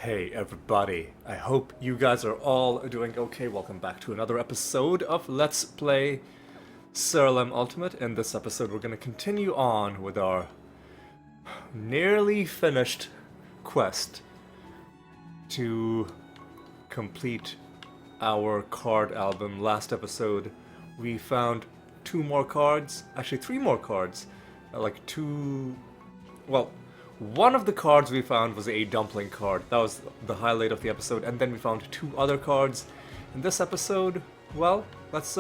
Hey everybody, I hope you guys are all doing okay. Welcome back to another episode of Let's Play Siralim Ultimate. In this episode we're going to continue on with our nearly finished quest to complete our card album. Last episode we found two more cards, actually three more cards, one of the cards we found was a dumpling card. That was the highlight of the episode, and then we found two other cards. In this episode, well, let's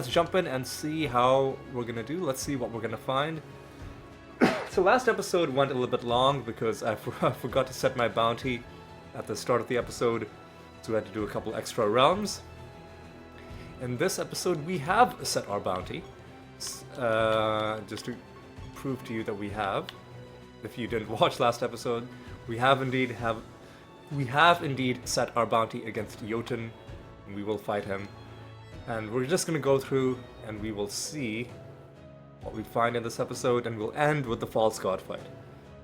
jump in and see how we're gonna do. Let's see what we're gonna find. So last episode went a little bit long because I forgot to set my bounty at the start of the episode, so we had to do a couple extra realms. In this episode, we have set our bounty, just to prove to you that we have. If you didn't watch last episode, we have indeed set our bounty against Jotun, and we will fight him. And we're just gonna go through and we will see what we find in this episode, and we'll end with the false god fight,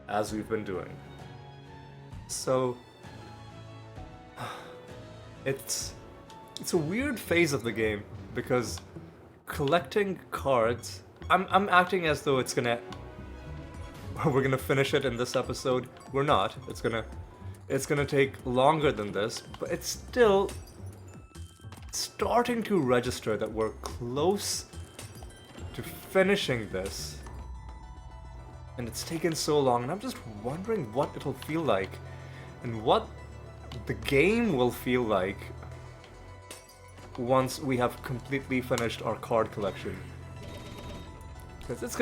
as we've been doing. So it's a weird phase of the game because collecting cards, I'm acting as though we're gonna finish it in this episode. We're not. It's gonna take longer than this, but it's still starting to register that we're close to finishing this. And it's taken so long, and I'm just wondering what it'll feel like and what the game will feel like once we have completely finished our card collection. Because it's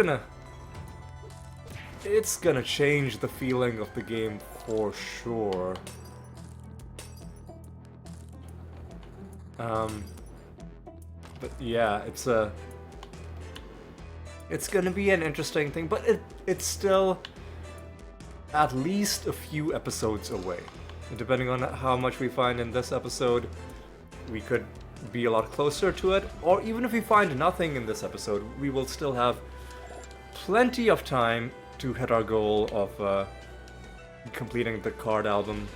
gonna change the feeling of the game for sure. But yeah, it's gonna be an interesting thing, but it's still at least a few episodes away. And depending on how much we find in this episode, we could be a lot closer to it, or even if we find nothing in this episode, we will still have plenty of time to hit our goal of completing the card album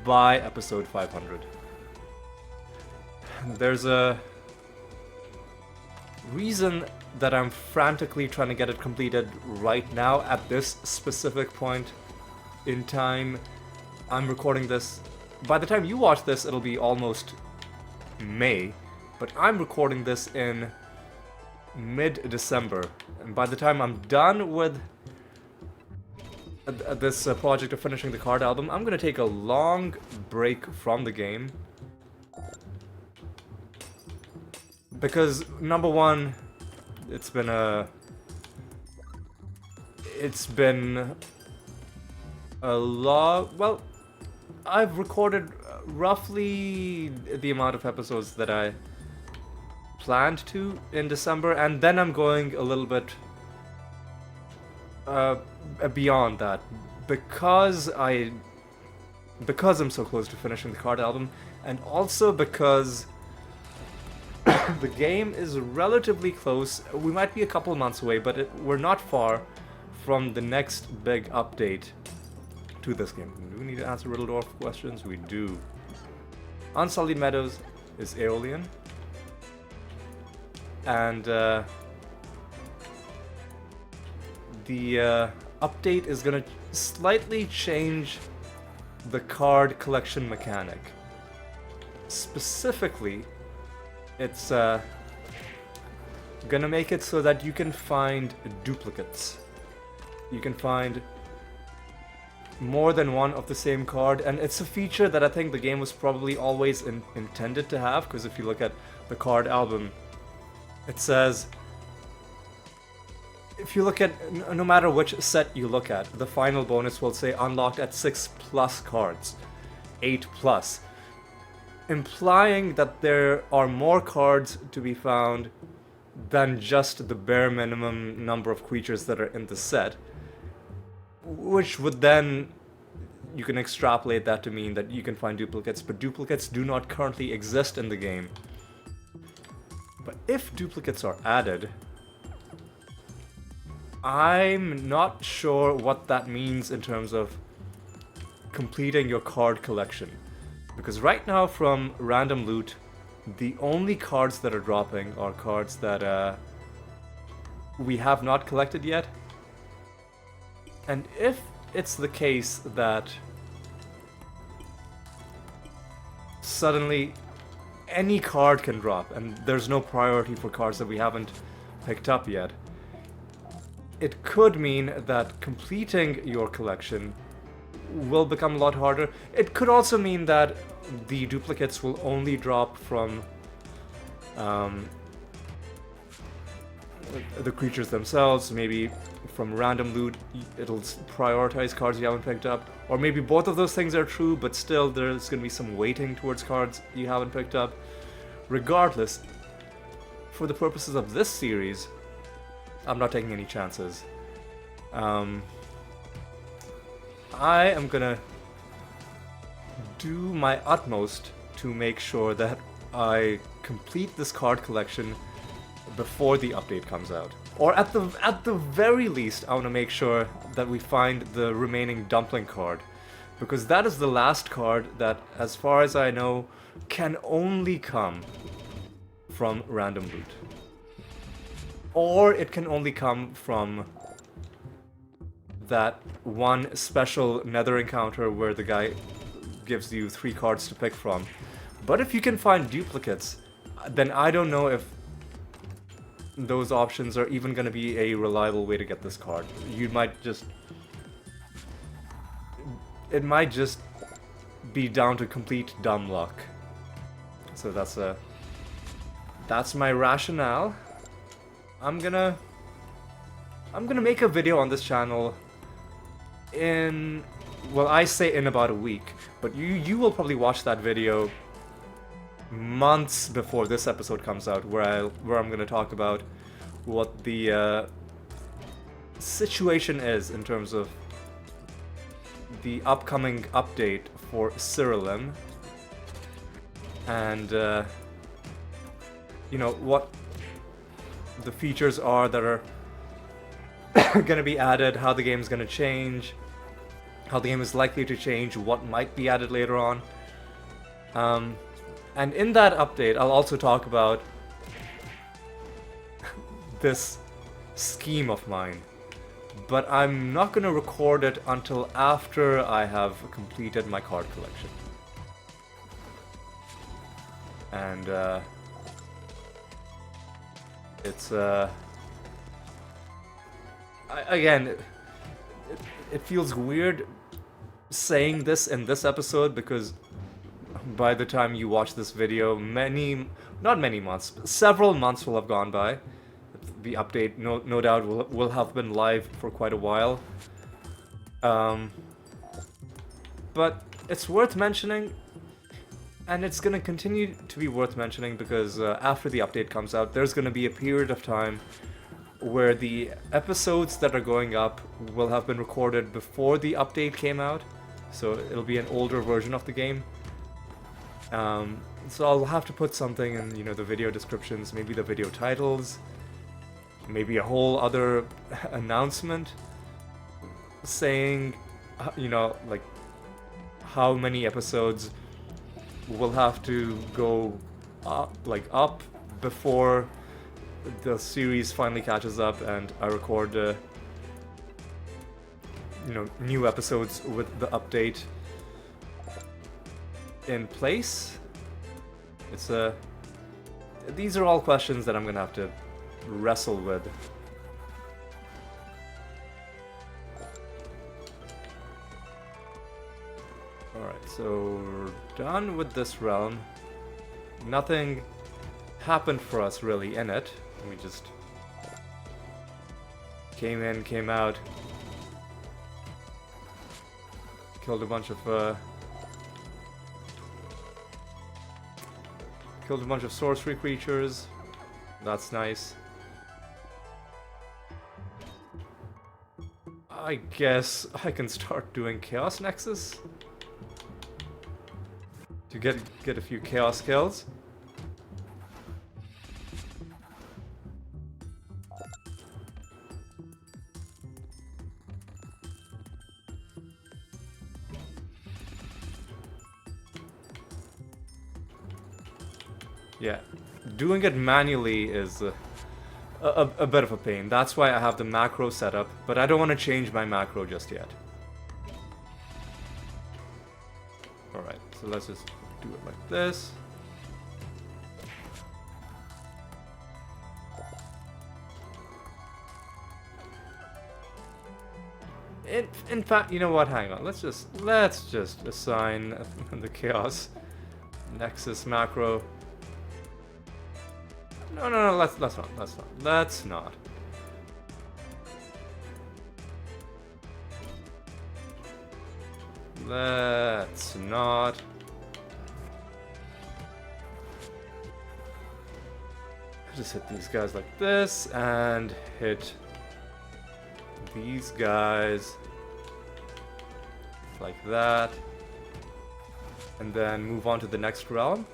by episode 500. There's a reason that I'm frantically trying to get it completed right now at this specific point in time. I'm recording this. By the time you watch this, it'll be almost May, but I'm recording this in mid-December, and by the time I'm done with this project of finishing the card album, I'm gonna take a long break from the game because, number one, it's been a lot. Well, I've recorded roughly the amount of episodes that I planned to in December, and then I'm going a little bit beyond that because I'm so close to finishing the card album, and also because the game is relatively close. We might be a couple months away, but we're not far from the next big update to this game. Do we need to answer Riddle Dwarf questions? We do. Unsullied Meadows is Aeolian. And the update is gonna slightly change the card collection mechanic. Specifically, it's gonna make it so that you can find duplicates. You can find more than one of the same card, and it's a feature that I think the game was probably always intended to have, because if you look at the card album, it says, if you look at, no matter which set you look at, the final bonus will say unlocked at 6+ cards, 8+, implying that there are more cards to be found than just the bare minimum number of creatures that are in the set, which would then, you can extrapolate that to mean that you can find duplicates, but duplicates do not currently exist in the game. But if duplicates are added, I'm not sure what that means in terms of completing your card collection. Because right now from random loot, the only cards that are dropping are cards that we have not collected yet. And if it's the case that suddenly any card can drop and there's no priority for cards that we haven't picked up yet, it could mean that completing your collection will become a lot harder. It could also mean that the duplicates will only drop from the creatures themselves, maybe from random loot it'll prioritize cards you haven't picked up, or maybe both of those things are true, but still there's going to be some weighting towards cards you haven't picked up. Regardless, for the purposes of this series, I'm not taking any chances. I am gonna do my utmost to make sure that I complete this card collection before the update comes out. Or at the very least, I want to make sure that we find the remaining dumpling card, because that is the last card that, as far as I know, can only come from random loot. Or it can only come from that one special nether encounter where the guy gives you 3 cards to pick from. But if you can find duplicates, then I don't know if those options are even going to be a reliable way to get this card. You might just... It might just be down to complete dumb luck. So that's my rationale. I'm gonna make a video on this channel in, well, I say in about a week, but you will probably watch that video months before this episode comes out, where I'm gonna talk about what the situation is in terms of the upcoming update for Siralim, and you know, what the features are that are gonna be added, how the game's gonna change, how the game is likely to change, what might be added later on. And in that update, I'll also talk about this scheme of mine, but I'm not gonna record it until after I have completed my card collection. And it's again, it feels weird saying this in this episode, because by the time you watch this video, not many months, but several months will have gone by. The update, no doubt, will have been live for quite a while. But it's worth mentioning, and it's gonna continue to be worth mentioning, because after the update comes out, there's gonna be a period of time where the episodes that are going up will have been recorded before the update came out, so it'll be an older version of the game. So I'll have to put something in, you know, the video descriptions, maybe the video titles, maybe a whole other announcement saying, you know, like how many episodes will have to go up before the series finally catches up and I record you know, new episodes with the update in place. These are all questions that I'm gonna have to wrestle with. Alright, so we're done with this realm. Nothing happened for us really in it. We just came in, came out, killed a bunch of sorcery creatures. That's nice. I guess I can start doing Chaos Nexus to get a few chaos kills. Yeah, doing it manually is a bit of a pain. That's why I have the macro set up, but I don't want to change my macro just yet. Alright, so let's just do it like this. In fact, you know what? Hang on. Let's just assign the chaos nexus macro. No. Let's not. Let's not. Let's not. Just hit these guys like this and hit these guys like that, and then move on to the next realm.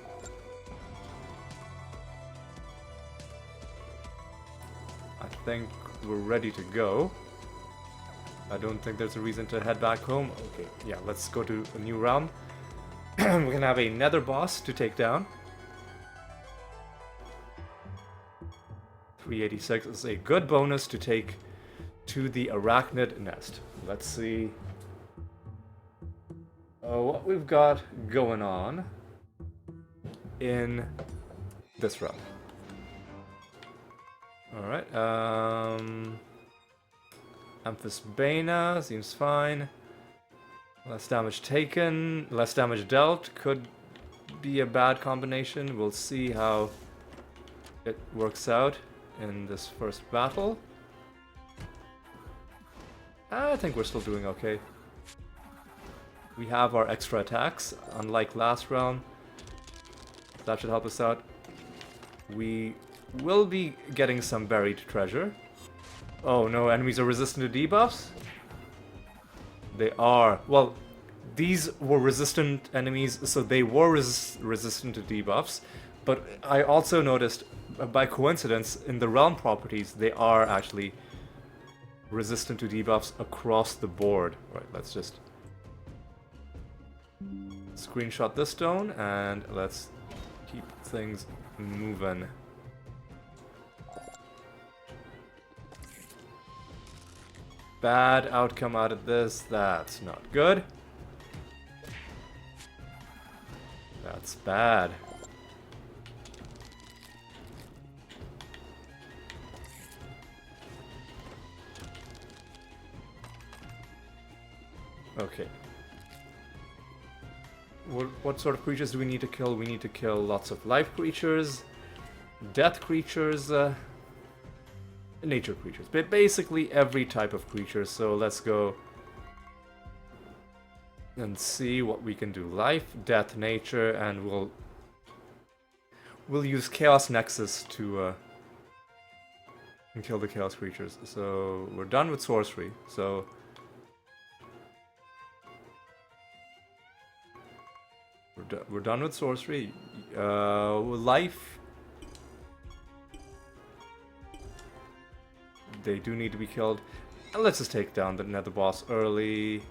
I think we're ready to go. I don't think there's a reason to head back home. Okay, yeah, let's go to a new realm. We're gonna have a nether boss to take down. 386 is a good bonus to take to the arachnid nest. Let's see what we've got going on in this realm. Alright, Amphis Bana seems fine. Less damage taken, less damage dealt could be a bad combination. We'll see how it works out in this first battle. I think we're still doing okay. We have our extra attacks, unlike last round. That should help us out. We will be getting some buried treasure. Oh no, enemies are resistant to debuffs? They are. Well, these were resistant enemies, so they were resistant to debuffs. But I also noticed, by coincidence, in the realm properties, they are actually resistant to debuffs across the board. Right, let's just screenshot this stone and let's keep things moving. Bad outcome out of this. That's not good. That's bad. Okay. What sort of creatures do we need to kill? We need to kill lots of life creatures, death creatures, nature creatures. But basically every type of creature. So let's go and see what we can do. Life, death, nature, and we'll use Chaos Nexus to kill the chaos creatures. So we're done with sorcery. So we're done with sorcery. Life. They do need to be killed. And let's just take down the nether boss early.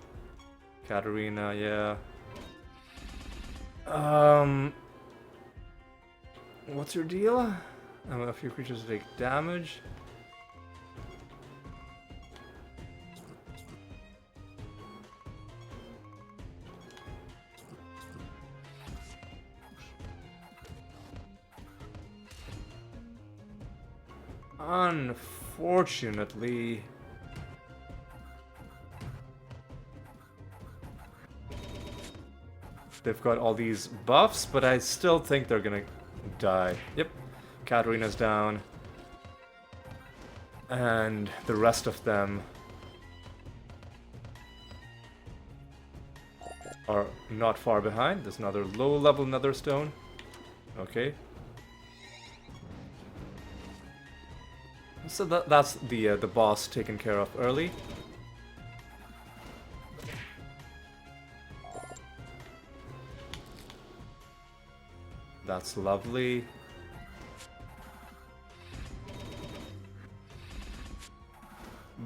Katarina, yeah. What's your deal? A few creatures take damage. Unfortunately, they've got all these buffs, but I still think they're gonna die. Yep, Katarina's down. And the rest of them are not far behind. There's another low-level nether stone. Okay. So that's the boss taken care of early. That's lovely.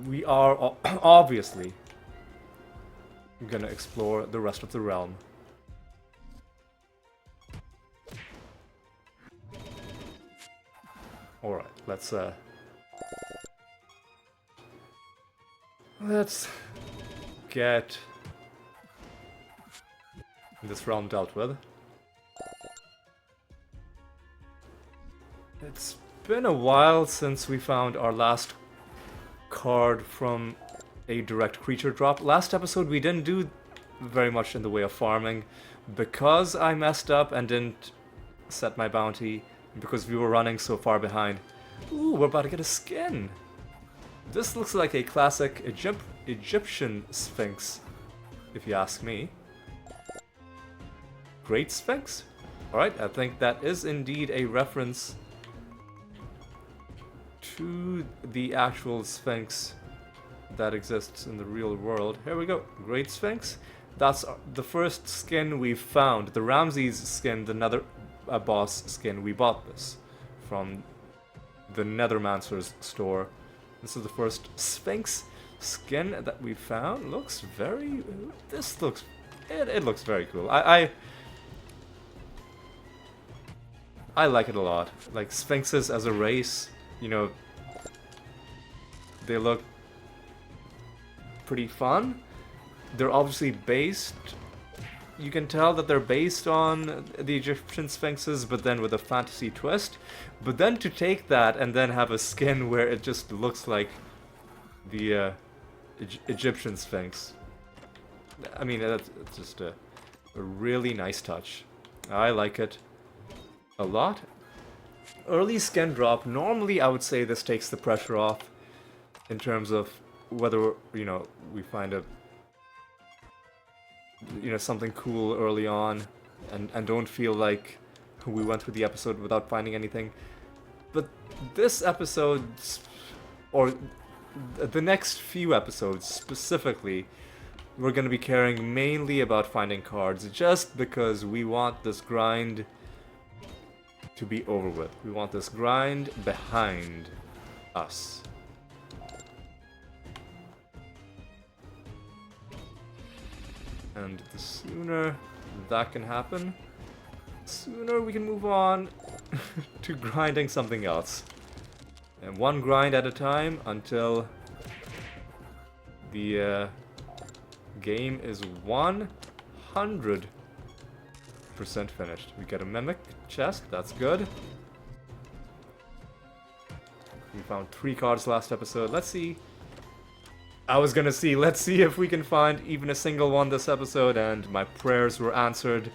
We are obviously gonna explore the rest of the realm. Alright, let's get this realm dealt with. It's been a while since we found our last card from a direct creature drop. Last episode we didn't do very much in the way of farming because I messed up and didn't set my bounty, because we were running so far behind. Ooh, we're about to get a skin! This looks like a classic Egyptian Sphinx, if you ask me. Great Sphinx? Alright, I think that is indeed a reference to the actual Sphinx that exists in the real world. Here we go, Great Sphinx. That's the first skin we've found. The Ramses skin, the Nether boss skin, we bought this from the Nethermancer's store. This is the first Sphinx skin that we found. Looks very... This looks... It looks very cool. I like it a lot. Like, Sphinxes as a race, you know, they look pretty fun. They're obviously based... You can tell that they're based on the Egyptian Sphinxes, but then with a fantasy twist. But then to take that and then have a skin where it just looks like the Egyptian Sphinx. I mean, it's just a really nice touch. I like it a lot. Early skin drop, normally I would say this takes the pressure off in terms of whether, you know, we find a, you know, something cool early on and don't feel like we went through the episode without finding anything. But this episode, or the next few episodes specifically, we're going to be caring mainly about finding cards, just because we want this grind to be over with. We want this grind behind us. And the sooner that can happen, the sooner we can move on to grinding something else. And one grind at a time until the game is 100% finished. We get a mimic chest, that's good. We found 3 cards last episode. Let's see. Let's see if we can find even a single one this episode, and my prayers were answered.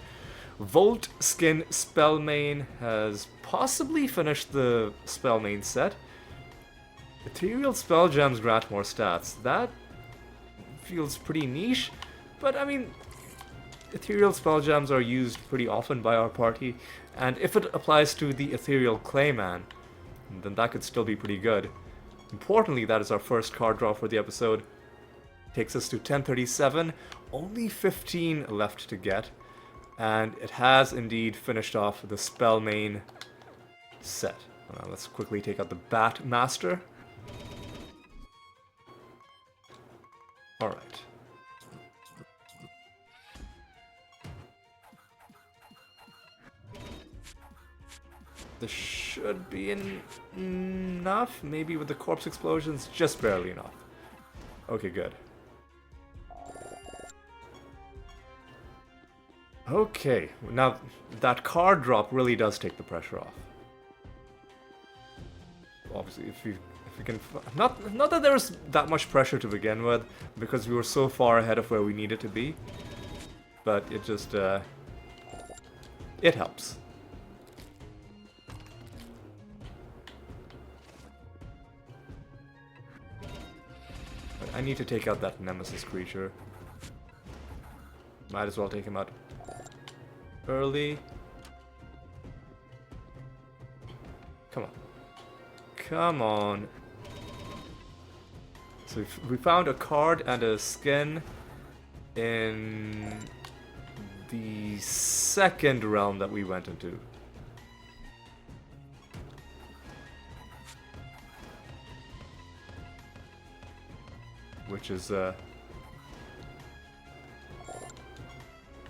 Volt Skin Spellmain has possibly finished the Spellmain set. Ethereal Spell Gems grant more stats. That feels pretty niche, but I mean, Ethereal Spell Gems are used pretty often by our party, and if it applies to the Ethereal Clayman, then that could still be pretty good. Importantly, that is our first card draw for the episode. Takes us to 1037, only 15 left to get, and it has indeed finished off the Spellmain set. Let's quickly take out the Bat Master. Alright. This should be enough, maybe with the corpse explosions, just barely enough. Okay, good. Okay, now that card drop really does take the pressure off. Obviously, if we can, not that there's that much pressure to begin with, because we were so far ahead of where we needed to be, but it just it helps. I need to take out that Nemesis creature. Might as well take him out early. Come on. Come on. So we found a card and a skin in the second realm that we went into. Which is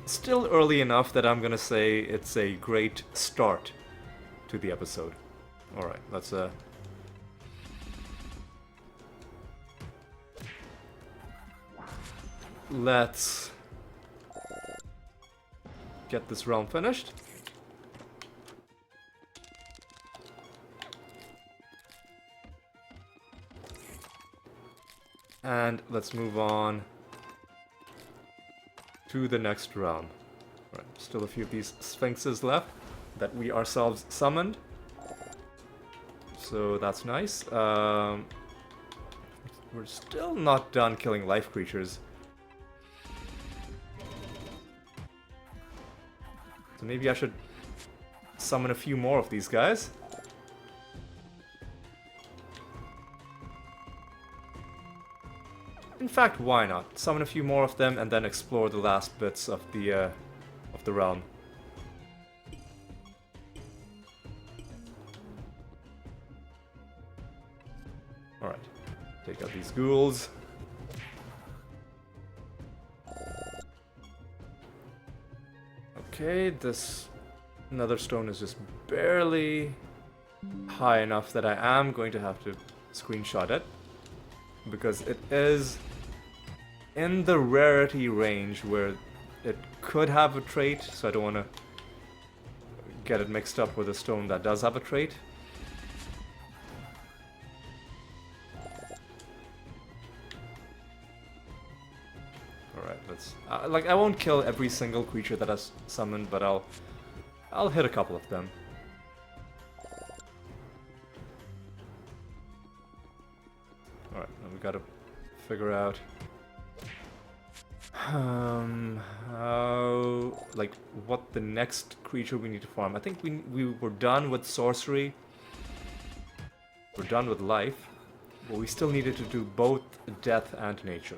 still early enough that I'm gonna say it's a great start to the episode. Alright, let's let's get this realm finished. And let's move on to the next realm. Right, still a few of these sphinxes left that we ourselves summoned. So that's nice. We're still not done killing life creatures. So maybe I should summon a few more of these guys. In fact, why not? Summon a few more of them and then explore the last bits of the realm. Alright, take out these ghouls. Okay, this nether stone is just barely high enough that I am going to have to screenshot it, because it is in the rarity range where it could have a trait, so I don't want to get it mixed up with a stone that does have a trait. Alright, let's... like, I won't kill every single creature that I summoned, but I'll hit a couple of them. Alright, now we gotta figure out how, like, what the next creature we need to farm. I think we were done with sorcery. We're done with life, but we still needed to do both death and nature.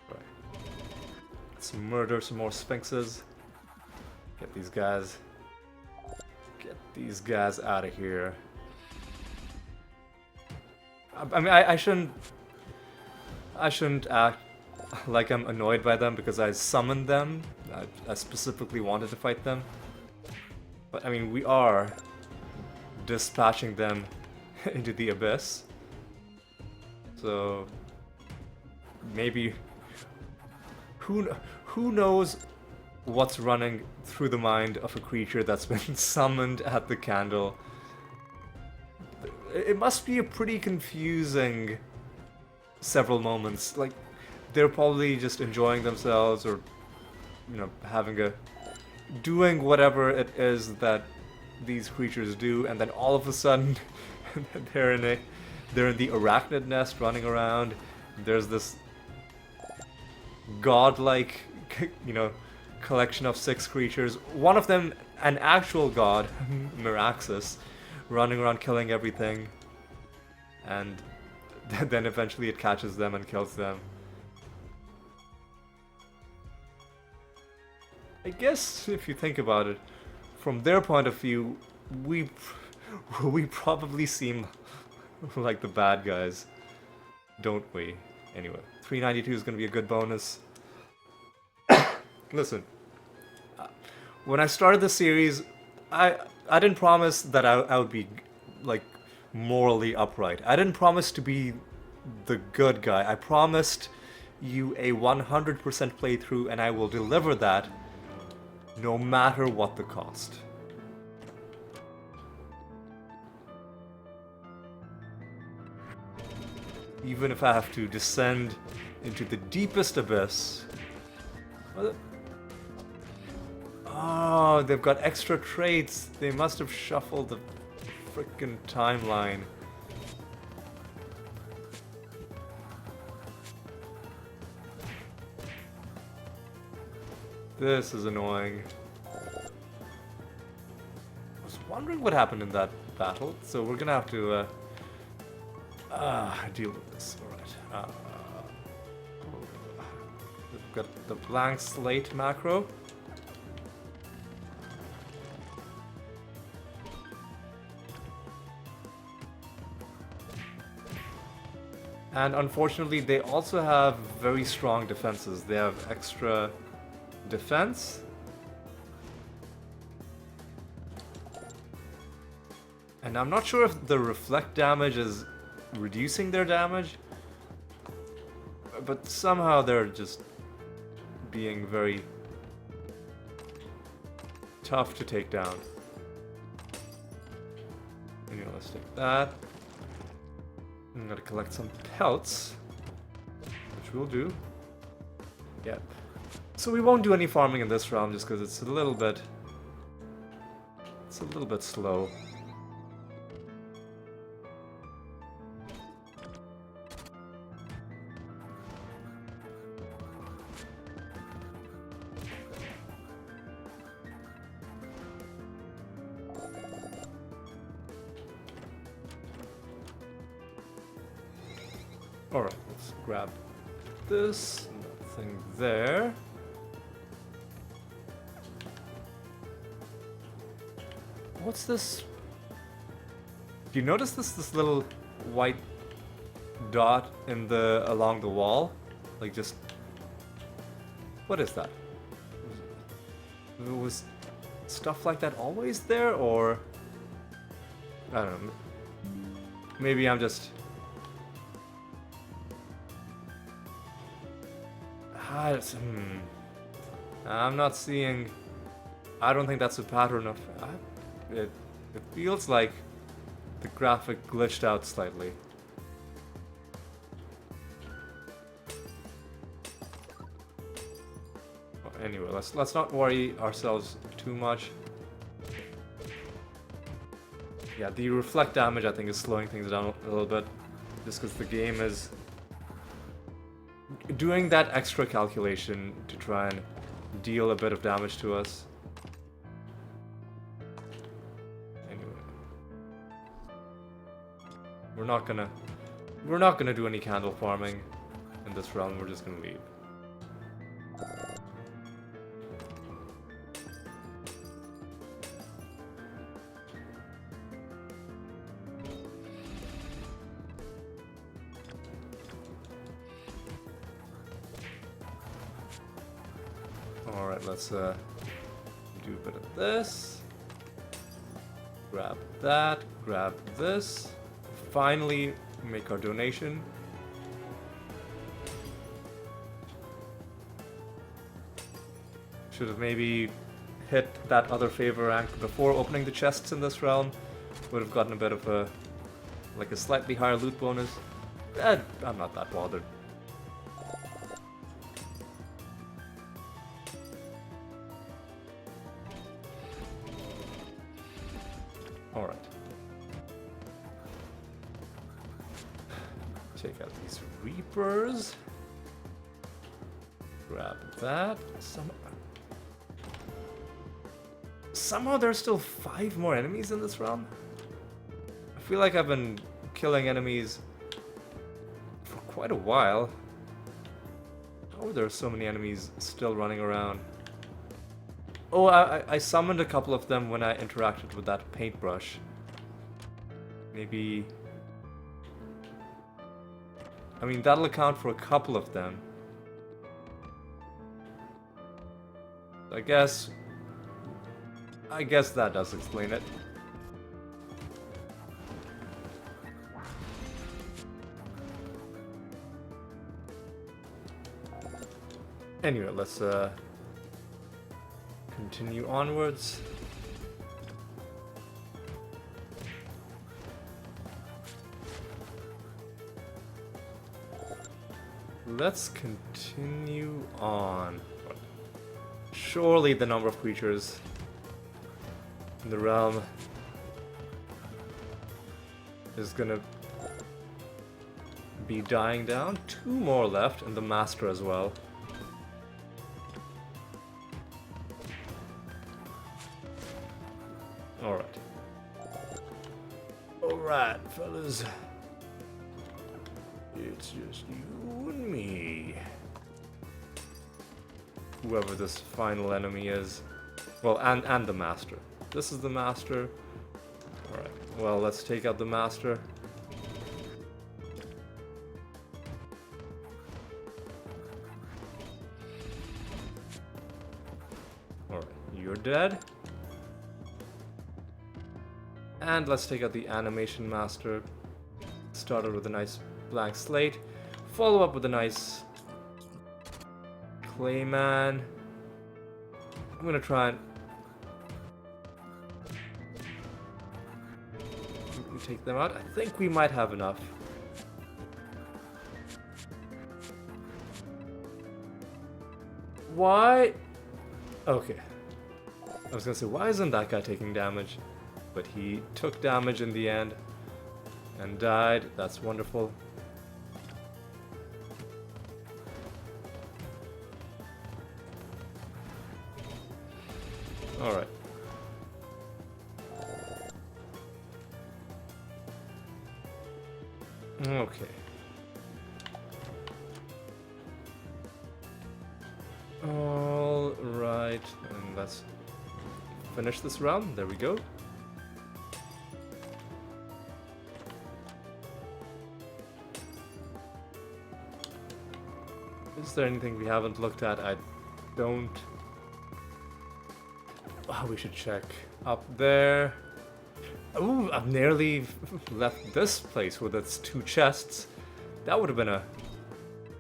Right. Let's murder some more sphinxes. Get these guys. Get these guys out of here. I mean, I shouldn't act like I'm annoyed by them because I summoned them. I specifically wanted to fight them. But I mean, we are dispatching them into the abyss. So maybe who knows what's running through the mind of a creature that's been summoned at the candle. It must be a pretty confusing several moments. Like, they're probably just enjoying themselves, or, you know, doing whatever it is that these creatures do, and then all of a sudden they're in the arachnid nest running around. There's this godlike, you know, collection of 6 creatures. One of them an actual god, Miraxus, running around killing everything, and then eventually it catches them and kills them. I guess if you think about it, from their point of view, we probably seem like the bad guys, don't we? Anyway, 392 is going to be a good bonus. Listen, when I started the series, I didn't promise that I would be, like, morally upright. I didn't promise to be the good guy. I promised you a 100% playthrough, and I will deliver that no matter what the cost. Even if I have to descend into the deepest abyss. Oh, they've got extra traits. They must have shuffled the frickin' timeline. This is annoying. I was wondering what happened in that battle, so we're gonna have to deal with this. Alright. We've got the blank slate macro. And unfortunately, they also have very strong defenses. They have extra defense. And I'm not sure if the reflect damage is reducing their damage, but somehow they're just being very tough to take down. Anyway, let's take that. I'm gonna collect some pelts, which we'll do. Yep. So we won't do any farming in this round just because it's a little bit slow. Alright, let's grab this, nothing there. What's this? Do you notice this little white dot in along the wall? Like just, what is that? Was stuff like that always there, or I don't know. Maybe I'm just I'm not seeing. I don't think that's a pattern of. It feels like the graphic glitched out slightly. Anyway, let's not worry ourselves too much. Yeah, the reflect damage I think is slowing things down a little bit, just because the game is doing that extra calculation to try and deal a bit of damage to us. Anyway, we're not gonna do any candle farming in this round. We're just gonna leave. Alright, let's do a bit of this. Grab that, grab this. Finally make our donation. Should have maybe hit that other favor rank before opening the chests in this realm. Would have gotten a bit of a slightly higher loot bonus. I'm not that bothered. Alright. Take out these Reapers. Grab that. Somehow there's still 5 more enemies in this realm. I feel like I've been killing enemies for quite a while. Oh, there are so many enemies still running around. Oh, I summoned a couple of them when I interacted with that paintbrush. Maybe. I mean, that'll account for a couple of them. I guess that does explain it. Anyway, let's continue onwards. Let's continue on. Surely the number of creatures in the realm is gonna be dying down. 2 more left, and the master as well. Alright. Alright, fellas. It's just you and me. Whoever this final enemy is. Well, and the master. This is the master. Alright, well, let's take out the master. dead. And let's take out the animation master. Start out with a nice blank slate. Follow up with a nice Clayman. I'm gonna try and take them out. I think we might have enough. Why? Okay. I was gonna say, why isn't that guy taking damage? But he took damage in the end and died. That's wonderful. Alright. Okay. Alright, and let's finish this round. There we go. Is there anything we haven't looked at? I don't... Oh, we should check up there. Ooh, I've nearly left this place with its 2 chests. That would have been a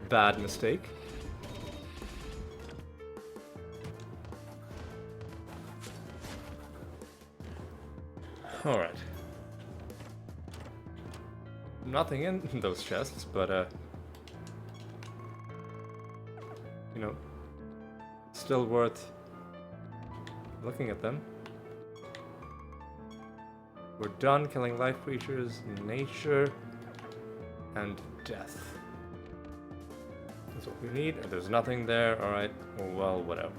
bad mistake. Alright. Nothing in those chests, but you know, still worth looking at them. We're done killing life creatures, nature, and death. That's what we need. There's nothing there. Alright. Well, whatever.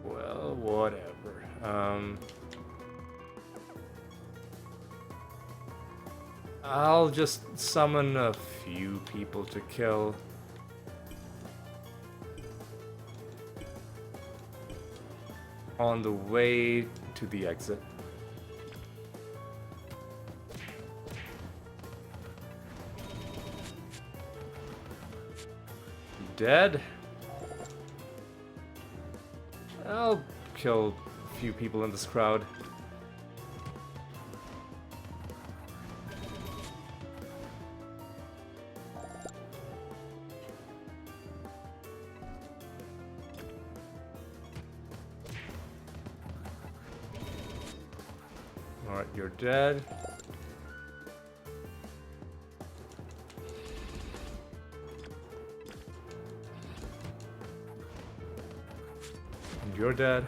Well, whatever. I'll just summon a few people to kill. On the way to the exit. Dead. I'll kill a few people in this crowd. Alright, you're dead. And you're dead.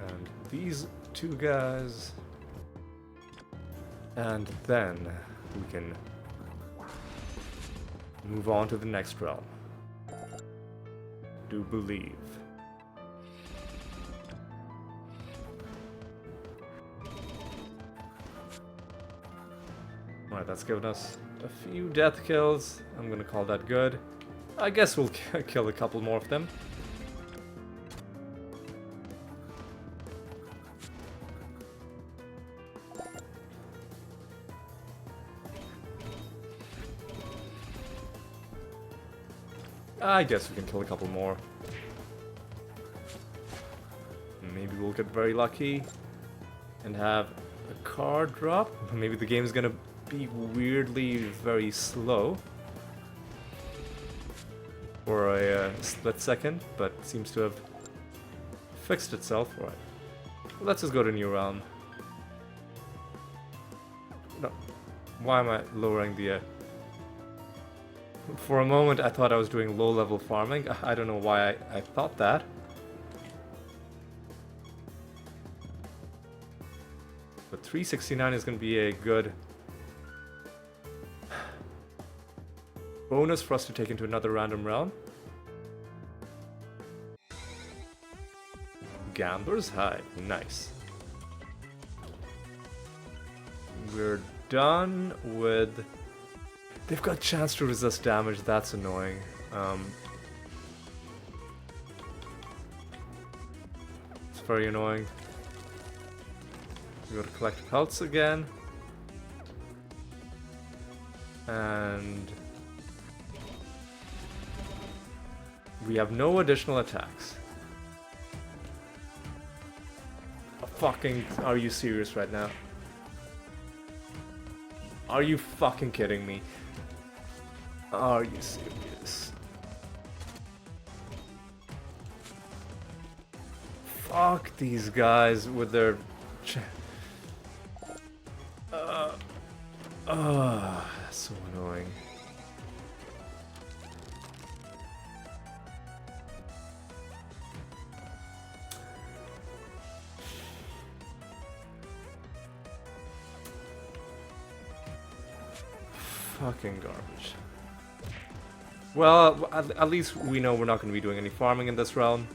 And these 2 guys. And then we can move on to the next realm. Do believe. Alright, that's given us a few death kills. I'm gonna call that good. I guess we'll kill a couple more of them. I guess we can kill a couple more. Maybe we'll get very lucky and have a card drop. Maybe the game's gonna be weirdly very slow for a split second, but seems to have fixed itself. Right. Let's just go to New Realm. No. Why am I lowering the... For a moment I thought I was doing low-level farming. I don't know why I thought that. But 369 is going to be a good bonus for us to take into another random realm. Gambler's Hide. Nice. We're done with... They've got chance to resist damage. That's annoying. It's very annoying. We gotta collect pelts again. And... we have no additional attacks. Fucking, are you serious right now? Are you fucking kidding me? Are you serious? Fuck these guys with their... That's so annoying. Fucking garbage. Well, at least we know we're not going to be doing any farming in this realm.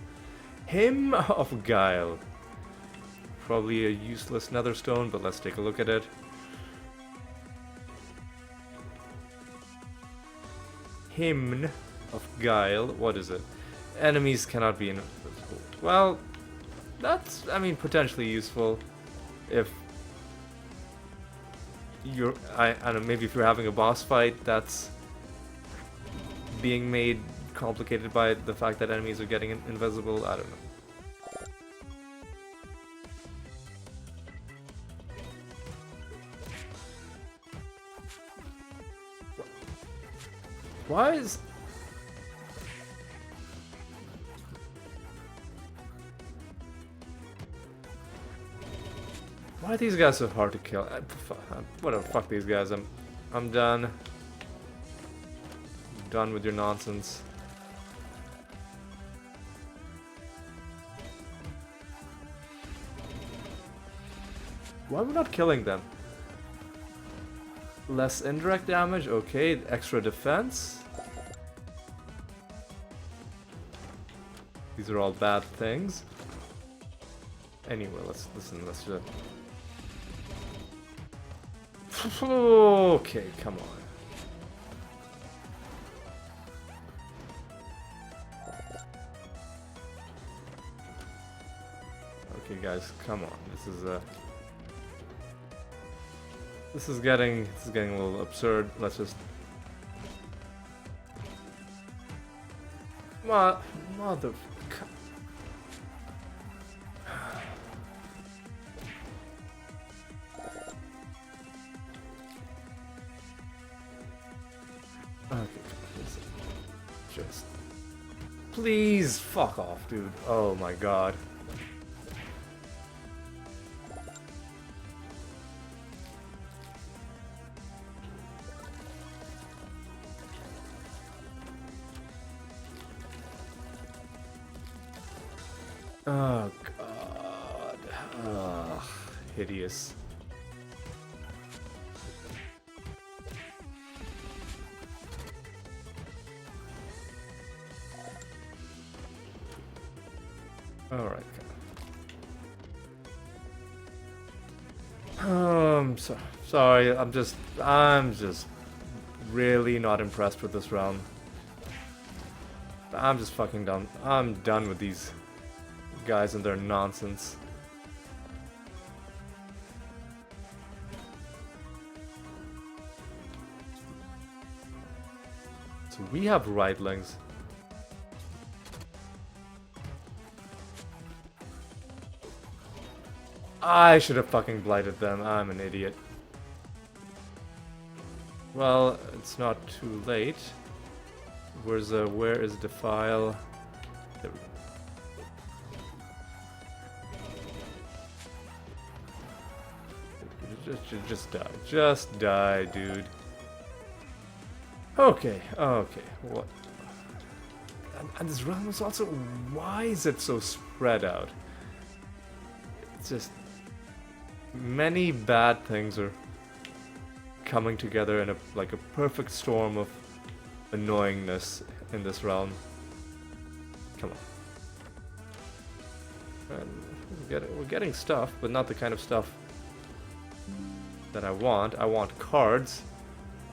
Hymn of Guile. Probably a useless nether stone, but let's take a look at it. Hymn of Guile. What is it? Enemies cannot be invisible. Well, that's, I mean, potentially useful if you're, I don't know, maybe if you're having a boss fight that's being made complicated by the fact that enemies are getting invisible. I don't know. Why is... Why are these guys so hard to kill? Whatever, fuck these guys. I'm done. I'm done with your nonsense. Why are we not killing them? Less indirect damage, okay. Extra defense. These are all bad things. Anyway, let's just... Okay, come on. Okay, guys, come on. This is getting a little absurd. Let's just... Mother... Okay, just... Please, fuck off, dude. Oh my god. Oh god. Ugh, hideous. Alright. Sorry, I'm just really not impressed with this round. I'm just fucking done. I'm done with these guys and their nonsense. So we have rightlings. I should have fucking blighted them. I'm an idiot. Well, it's not too late. Where is Defile? There we go. Just die. Just die, dude. Okay, okay. What? And this realm is also... Why is it so spread out? It's just... Many bad things are coming together in like a perfect storm of annoyingness in this realm. Come on. And we're getting stuff, but not the kind of stuff that I want. I want cards.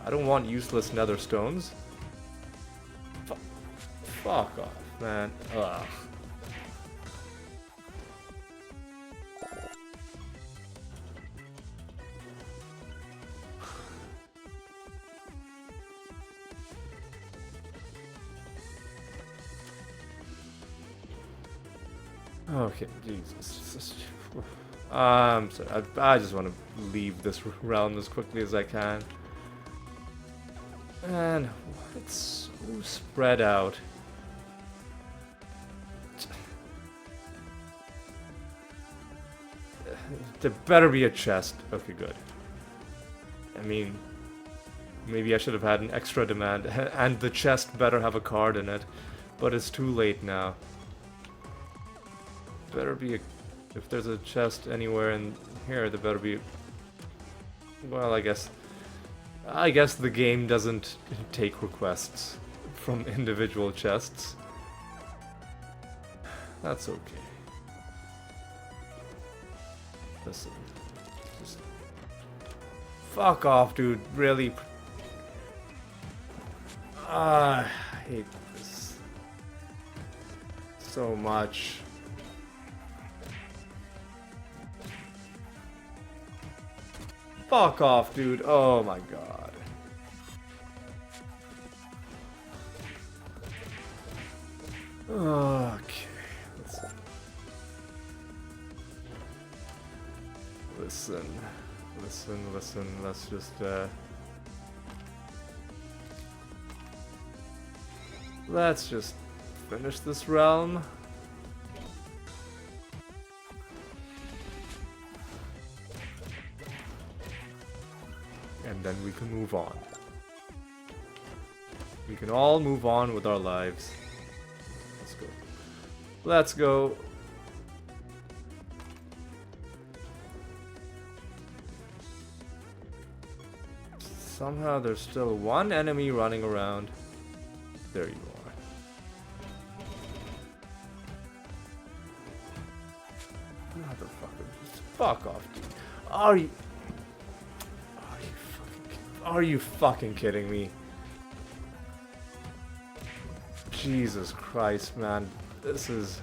I don't want useless nether stones. Fuck off, man. Ugh. Okay, Jesus. So I just want to leave this realm as quickly as I can. And it's so spread out. There better be a chest. Okay, good. I mean, maybe I should have had an extra demand, and the chest better have a card in it. But it's too late now. Better be a... If there's a chest anywhere in here, there better be... Well, I guess the game doesn't take requests from individual chests. That's okay. Listen. Just... Fuck off, dude. Really? I hate this so much. Fuck off, dude. Oh my god. Okay. Listen. Let's just, let's just finish this realm. And then we can move on. We can all move on with our lives. Let's go. Let's go. Somehow there's still one enemy running around. There you are. Motherfucker, just fuck off, dude. Are you fucking kidding me? Jesus Christ, man. This is...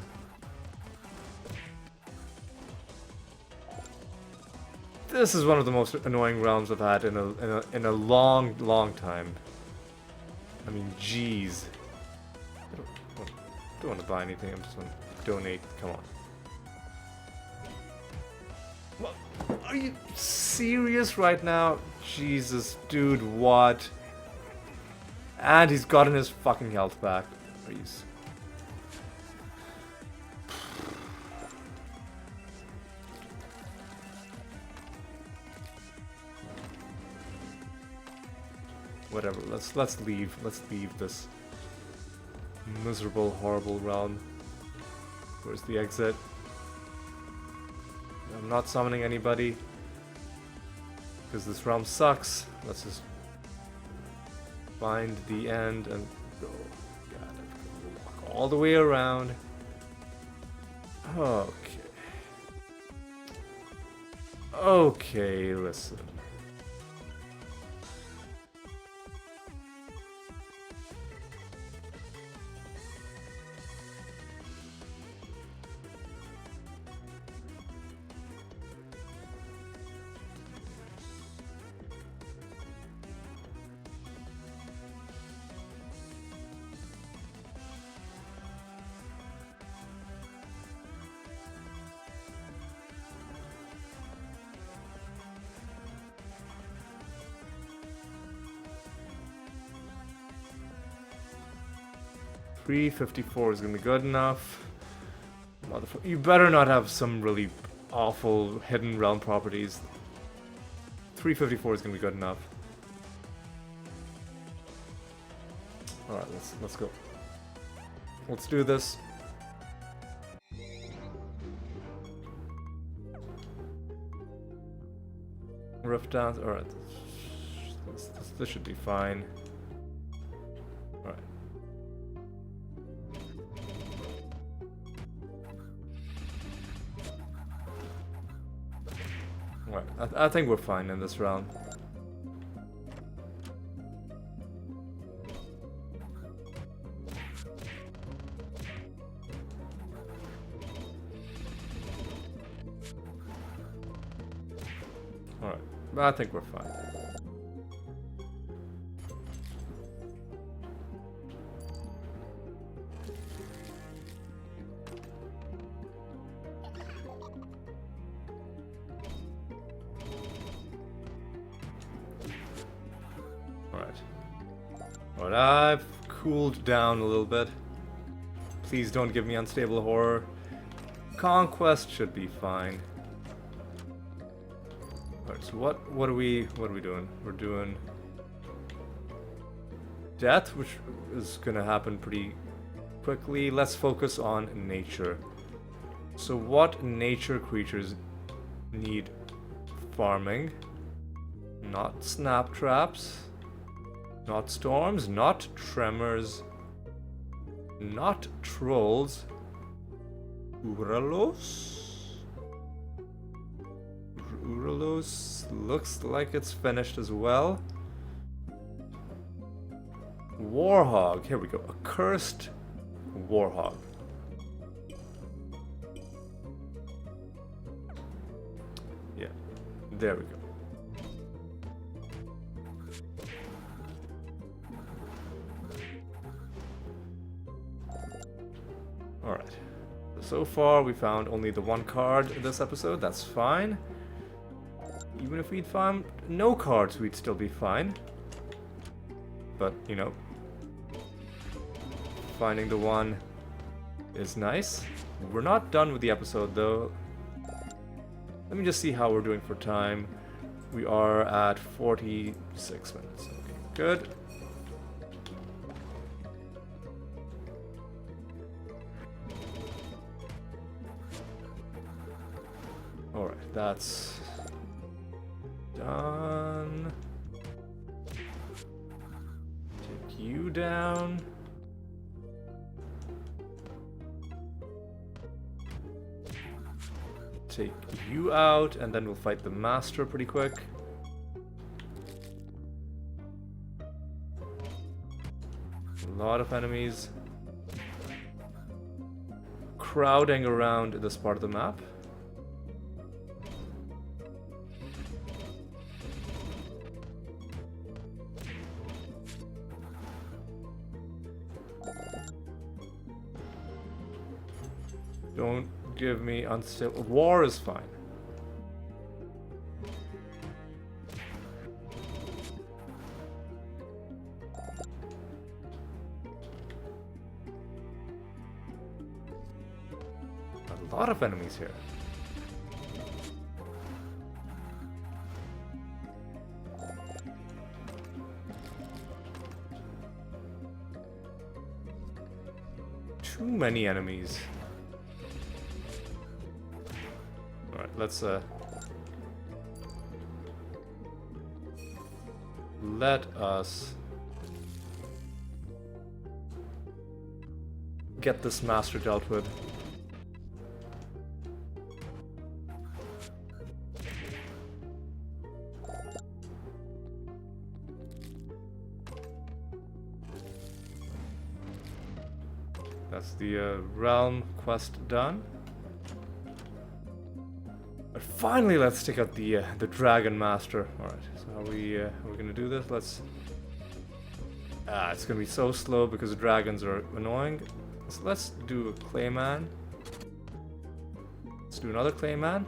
This is one of the most annoying realms I've had in a long time. I mean, jeez. I don't want to buy anything. I'm just going to donate. Come on. What? Are you serious right now? Jesus, dude, what? And he's gotten his fucking health back. Are you... Whatever, let's leave. Let's leave this miserable, horrible realm. Where's the exit? I'm not summoning anybody because this realm sucks. Let's just find the end and go. God, I'm gonna walk all the way around. Okay. Okay, listen. $354 is gonna be good enough. Motherfucker, you better not have some really awful hidden realm properties. $354 is gonna be good enough. Alright, let's go. Let's do this. Rift down. Alright. This should be fine. Alright. Alright, I think we're fine in this round. Alright, I think we're fine. But I've cooled down a little bit. Please don't give me unstable horror. Conquest should be fine. Alright, so what are we doing? We're doing death, which is gonna happen pretty quickly. Let's focus on nature. So what nature creatures need farming? Not snap traps, not storms, not tremors, not trolls. Uralos? Uralos looks like it's finished as well. Warhog, here we go. A cursed warhog. Yeah, there we go. Alright. So far, we found only the one card this episode. That's fine. Even if we'd found no cards, we'd still be fine. But, you know, finding the one is nice. We're not done with the episode, though. Let me just see how we're doing for time. We are at 46 minutes. Okay, good. Alright, that's done. Take you down. Take you out, and then we'll fight the master pretty quick. A lot of enemies crowding around this part of the map. Don't give me unstable. War is fine. A lot of enemies here. Too many enemies. Alright, let's let us get this master dealt with. That's the realm quest done. But finally, let's take out the dragon master. All right, so how are we gonna do this? Let's. It's gonna be so slow because the dragons are annoying. So let's do a clayman. Let's do another clayman.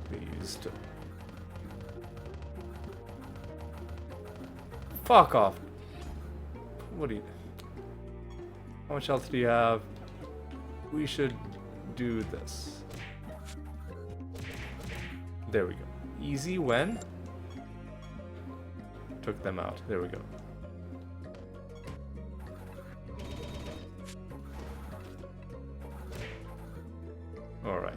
Please. Fuck off. What do you? How much health do you have? We should do this. There we go. Easy win. Took them out. There we go. All right.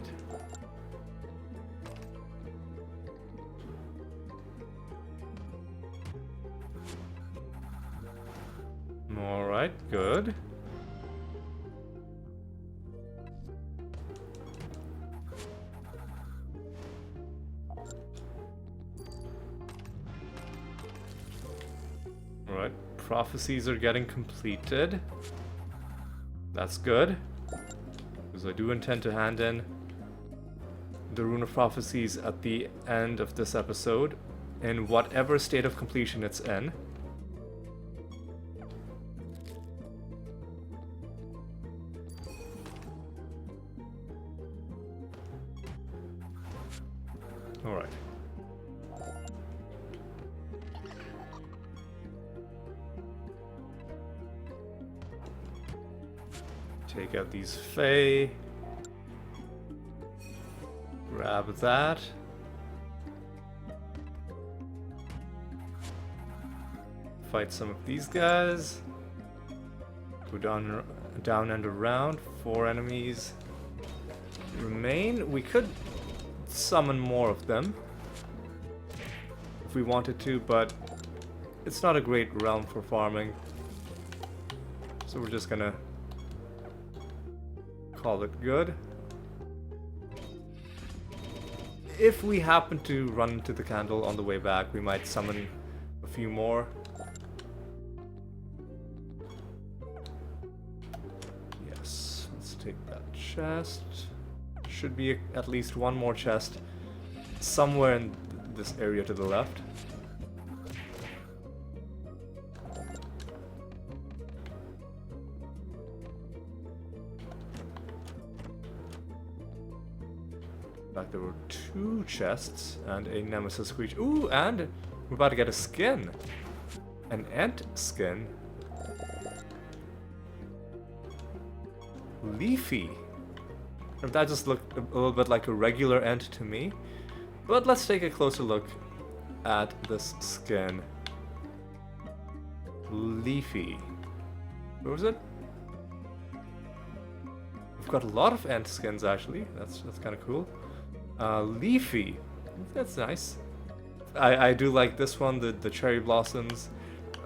All right, good. Alright, prophecies are getting completed. That's good. Because I do intend to hand in the Rune of Prophecies at the end of this episode, in whatever state of completion it's in. Alright. take out these Fae. Grab that. Fight some of these guys. Go down and around. 4 enemies remain. We could summon more of them if we wanted to, but it's not a great realm for farming. So we're just gonna call it good. If we happen to run into the candle on the way back, we might summon a few more. Yes, let's take that chest. Should be at least one more chest somewhere in this area to the left. There were 2 chests and a nemesis creature. Ooh, and we're about to get a skin. An ant skin. Leafy. That just looked a little bit like a regular ant to me. But let's take a closer look at this skin. Leafy. Where was it? We've got a lot of ant skins actually. That's kind of cool. Leafy. That's nice. I do like this one, the cherry blossoms.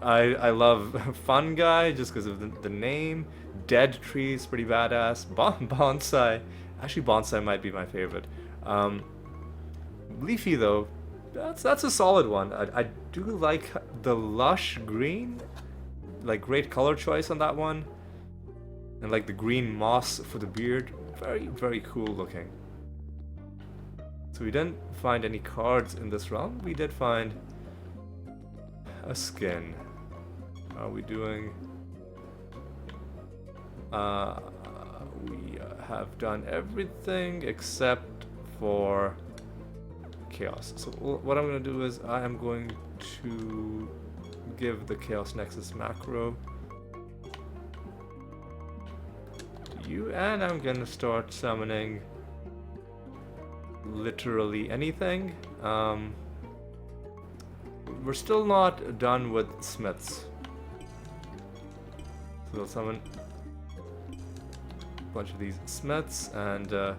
I love fungi just because of the name. Dead trees, pretty badass. Bonsai. Actually, bonsai might be my favorite. Leafy though, that's a solid one. I do like the lush green. Like great color choice on that one. And like the green moss for the beard. Very, very cool looking. So we didn't find any cards in this realm. We did find a skin. Are we doing... we have done everything except for Chaos. So what I'm going to do is I am going to give the Chaos Nexus macro to you, and I'm going to start summoning literally anything. We're still not done with smiths. So we'll summon a bunch of these smiths and we'll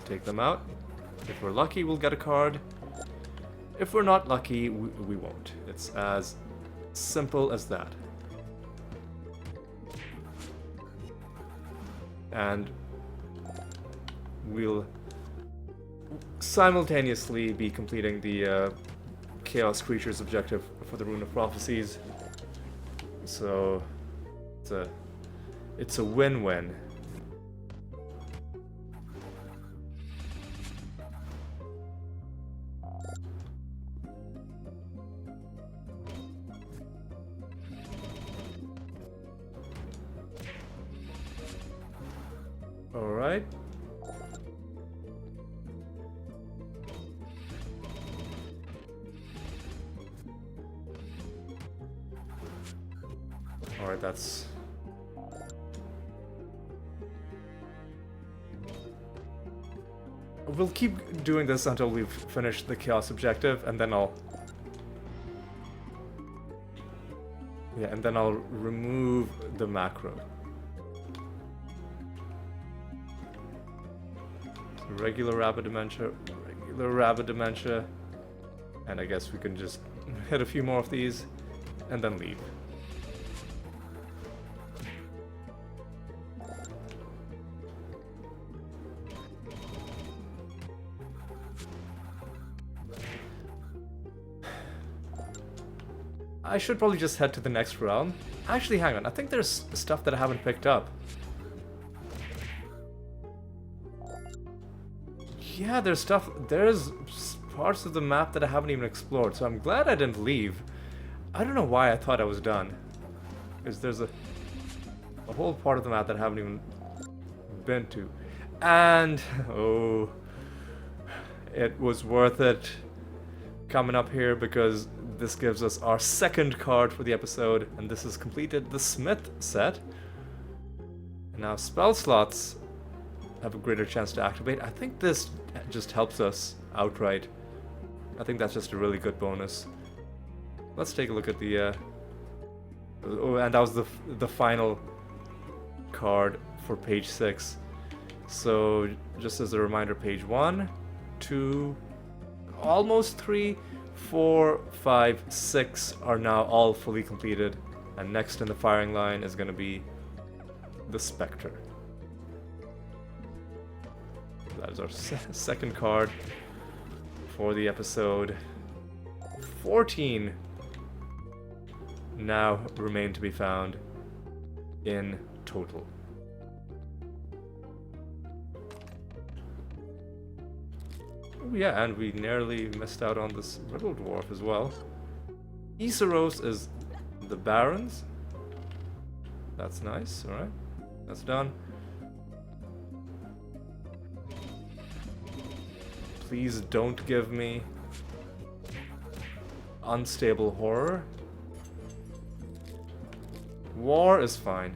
take them out. If we're lucky, we'll get a card. If we're not lucky, we won't. It's as simple as that. And we'll simultaneously be completing the Chaos Creatures objective for the Rune of Prophecies. So it's a win-win. Alright. Alright, that's... We'll keep doing this until we've finished the Chaos objective, and then I'll... Yeah, and then I'll remove the macro. Regular Rabbit Dementia, and I guess we can just hit a few more of these and then leave. I should probably just head to the next realm. Actually, hang on, I think there's stuff that I haven't picked up. Yeah, there's parts of the map that I haven't even explored, so I'm glad I didn't leave. I don't know why I thought I was done. Because there's a whole part of the map that I haven't even been to. And, oh, it was worth it coming up here because This gives us our second card for the episode, and this has completed the Smith set. And now spell slots have a greater chance to activate. I think this just helps us outright. I think that's just a really good bonus. Let's take a look at the... oh, and that was the final card for page 6. So, just as a reminder, page 1, 2, almost 3, 4, 5, 6 are now all fully completed. And next in the firing line is going to be the Spectre. That is our second card for the episode. 14 now remain to be found in total. Oh yeah, and we nearly missed out on this Riddle Dwarf as well. Iseros is the Barons. That's nice, alright. That's done. Please don't give me Unstable Horror. War is fine.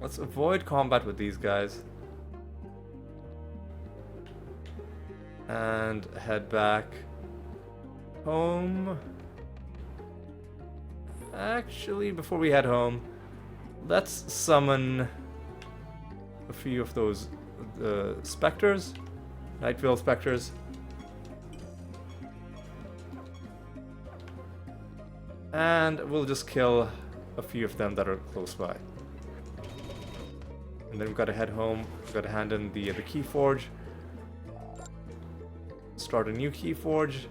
Let's avoid combat with these guys. And head back home. Actually, before we head home, let's summon a few of those specters, Nightveil specters. And we'll just kill a few of them that are close by. And then we've got to head home. We've got to hand in the key forge. Start a new key forge.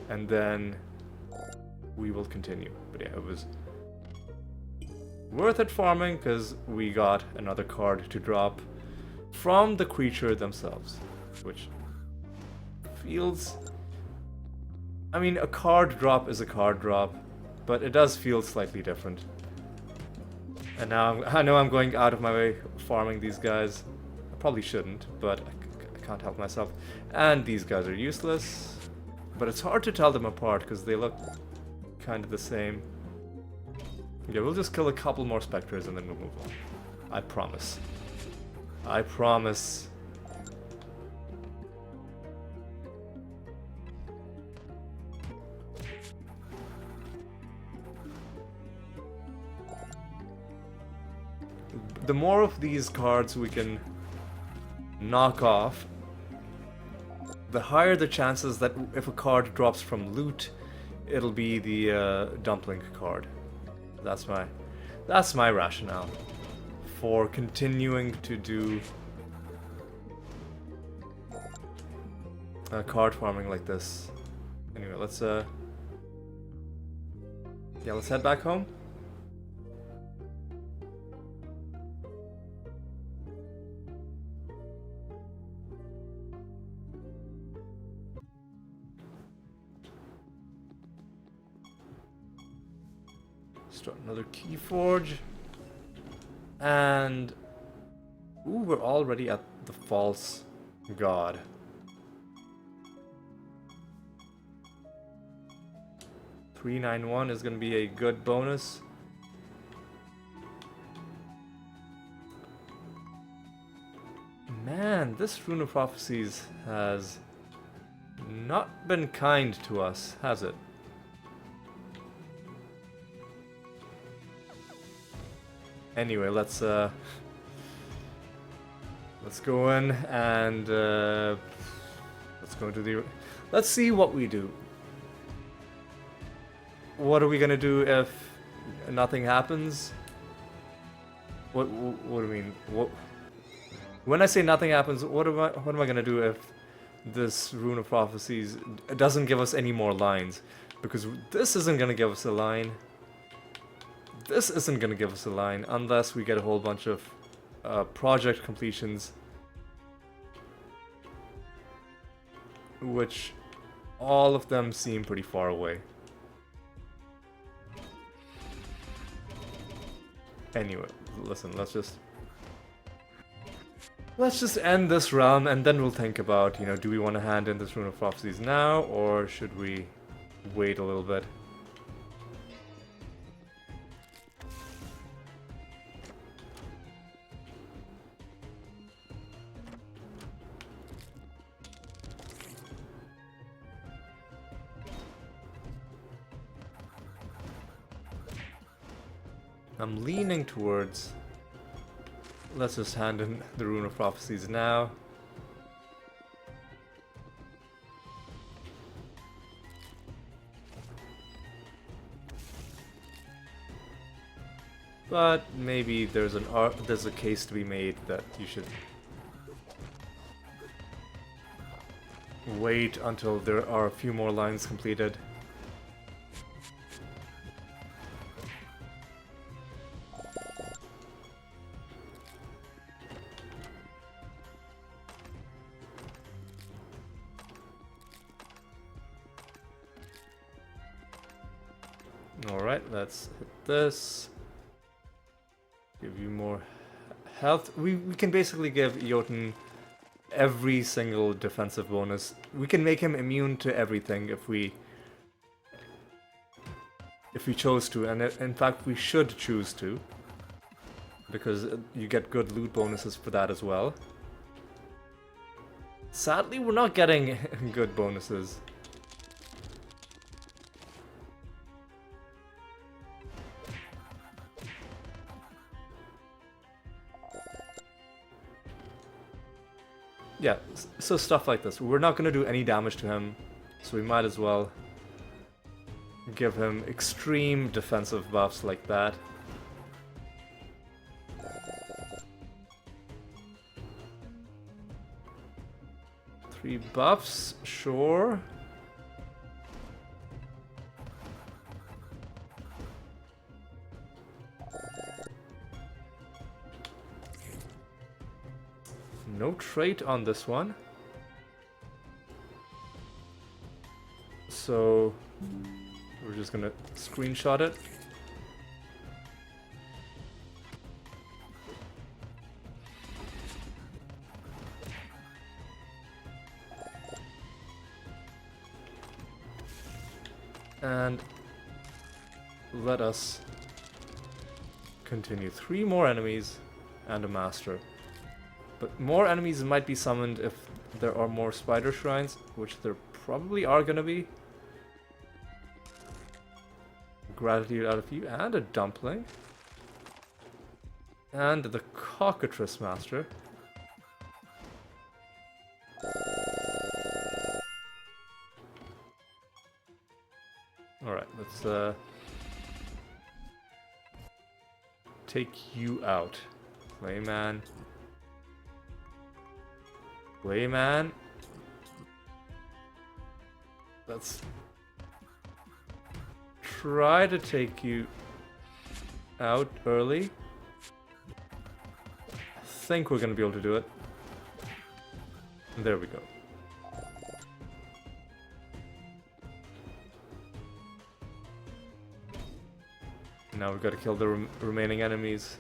And then we will continue. But yeah, it was worth it farming because we got another card to drop from the creature themselves, which feels... I mean, a card drop is a card drop, but it does feel slightly different. And now I know I'm going out of my way farming these guys. I probably shouldn't, but I can't help myself. And these guys are useless, but it's hard to tell them apart because they look kind of the same. Yeah, we'll just kill a couple more specters and then we'll move on. I promise. I promise. The more of these cards we can knock off, the higher the chances that if a card drops from loot, it'll be the dumpling card. That's my rationale for continuing to do card farming like this. Anyway, let's let's head back home. Start another key forge. And ooh, we're already at the false god. $391 is going to be a good bonus. Man, this Rune of Prophecies has not been kind to us, has it? Anyway, let's go in and let's go into the... Let's see what we do. What are we gonna do if nothing happens? What do you mean? What? When I say nothing happens, what am I gonna do if this Rune of Prophecies doesn't give us any more lines? Because this isn't gonna give us a line. This isn't gonna give us a line unless we get a whole bunch of project completions, which all of them seem pretty far away. Anyway, listen, let's just end this realm, and then we'll think about, you know, do we want to hand in this Rune of Prophecies now, or should we wait a little bit? I'm leaning towards... Let's just hand in the Rune of Prophecies now. But maybe there's a case to be made that you should wait until there are a few more lines completed. Alright, let's hit this. Give you more health. We can basically give Jotun every single defensive bonus. We can make him immune to everything if we chose to, and in fact we should choose to, because you get good loot bonuses for that as well. Sadly, we're not getting good bonuses. Yeah, so stuff like this. We're not going to do any damage to him, so we might as well give him extreme defensive buffs like that. Three buffs, sure. No trait on this one. So we're just gonna screenshot it. And let us continue. 3 more enemies and a master. But more enemies might be summoned if there are more spider shrines, which there probably are gonna be. Gratitude out of you, and a dumpling. And the cockatrice master. Alright, let's take you out. Layman. Layman. Let's try to take you out early. I think we're gonna be able to do it. There we go. Now we've got to kill the remaining enemies.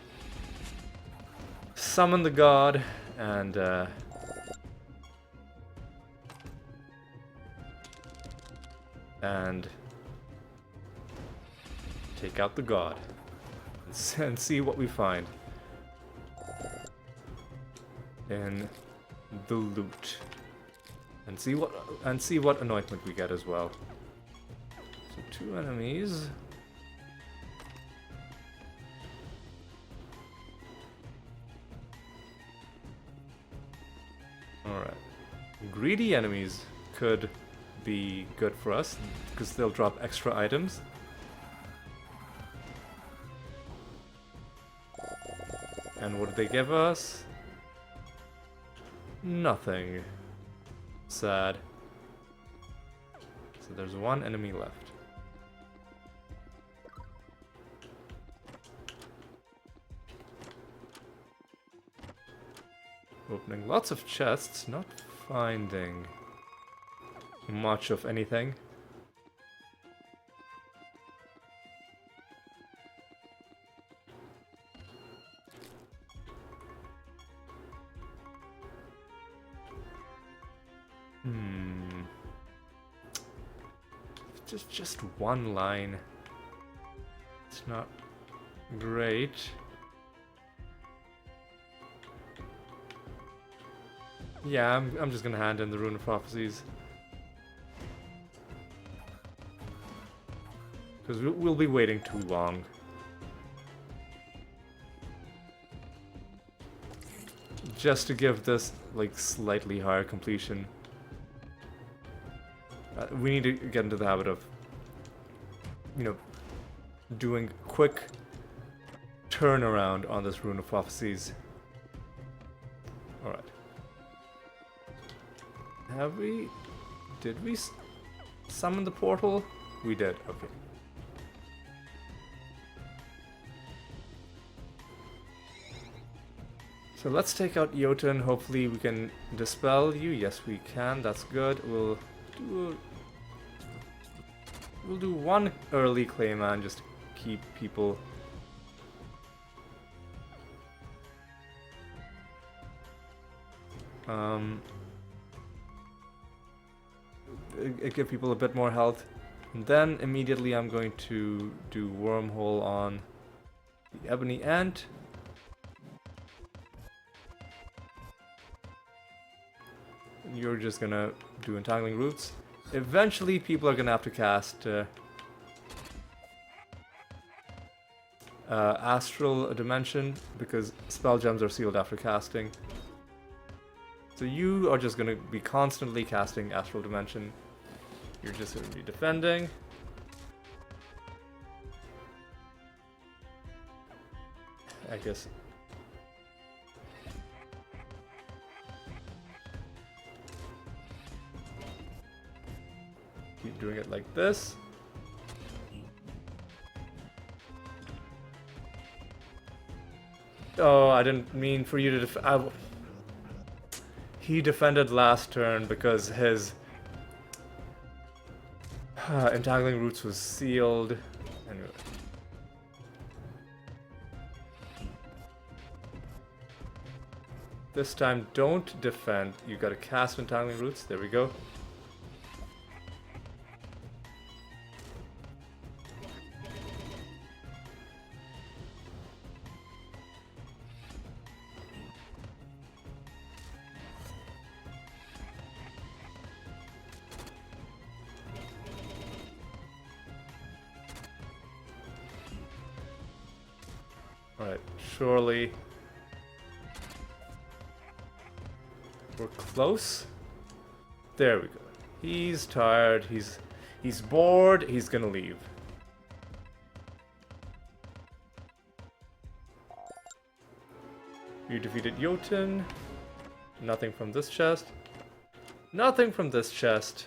Summon the god and take out the god and see what we find in the loot, and see what anointment we get as well. So 2 enemies. Alright. Greedy enemies could be good for us, because they'll drop extra items. And what did they give us? Nothing. Sad. So there's 1 enemy left. Opening lots of chests, not finding much of anything. Hmm. Just one line. It's not great. Yeah, I'm just gonna hand in the Rune of Prophecies. Because we'll be waiting too long. Just to give this, like, slightly higher completion. We need to get into the habit of, you know, doing quick turnaround on this Rune of Prophecies. Alright. Have we... Did we summon the portal? We did, okay. So let's take out Jotun. Hopefully we can dispel you. Yes, we can. That's good. We'll do one early Clayman just to keep people. It give people a bit more health, and then immediately I'm going to do Wormhole on the Ebony Ant. You're just gonna do Entangling Roots. Eventually, people are gonna have to cast Astral Dimension because spell gems are sealed after casting. So you are just gonna be constantly casting Astral Dimension. You're just gonna be defending. I guess. Keep doing it like this. Oh, I didn't mean for you to he defended last turn because his Entangling Roots was sealed. Anyway. This time, don't defend. You gotta cast Entangling Roots. There we go. Alright, surely we're close. There we go. He's tired, he's bored, he's gonna leave. You defeated Jotun. Nothing from this chest. Nothing from this chest.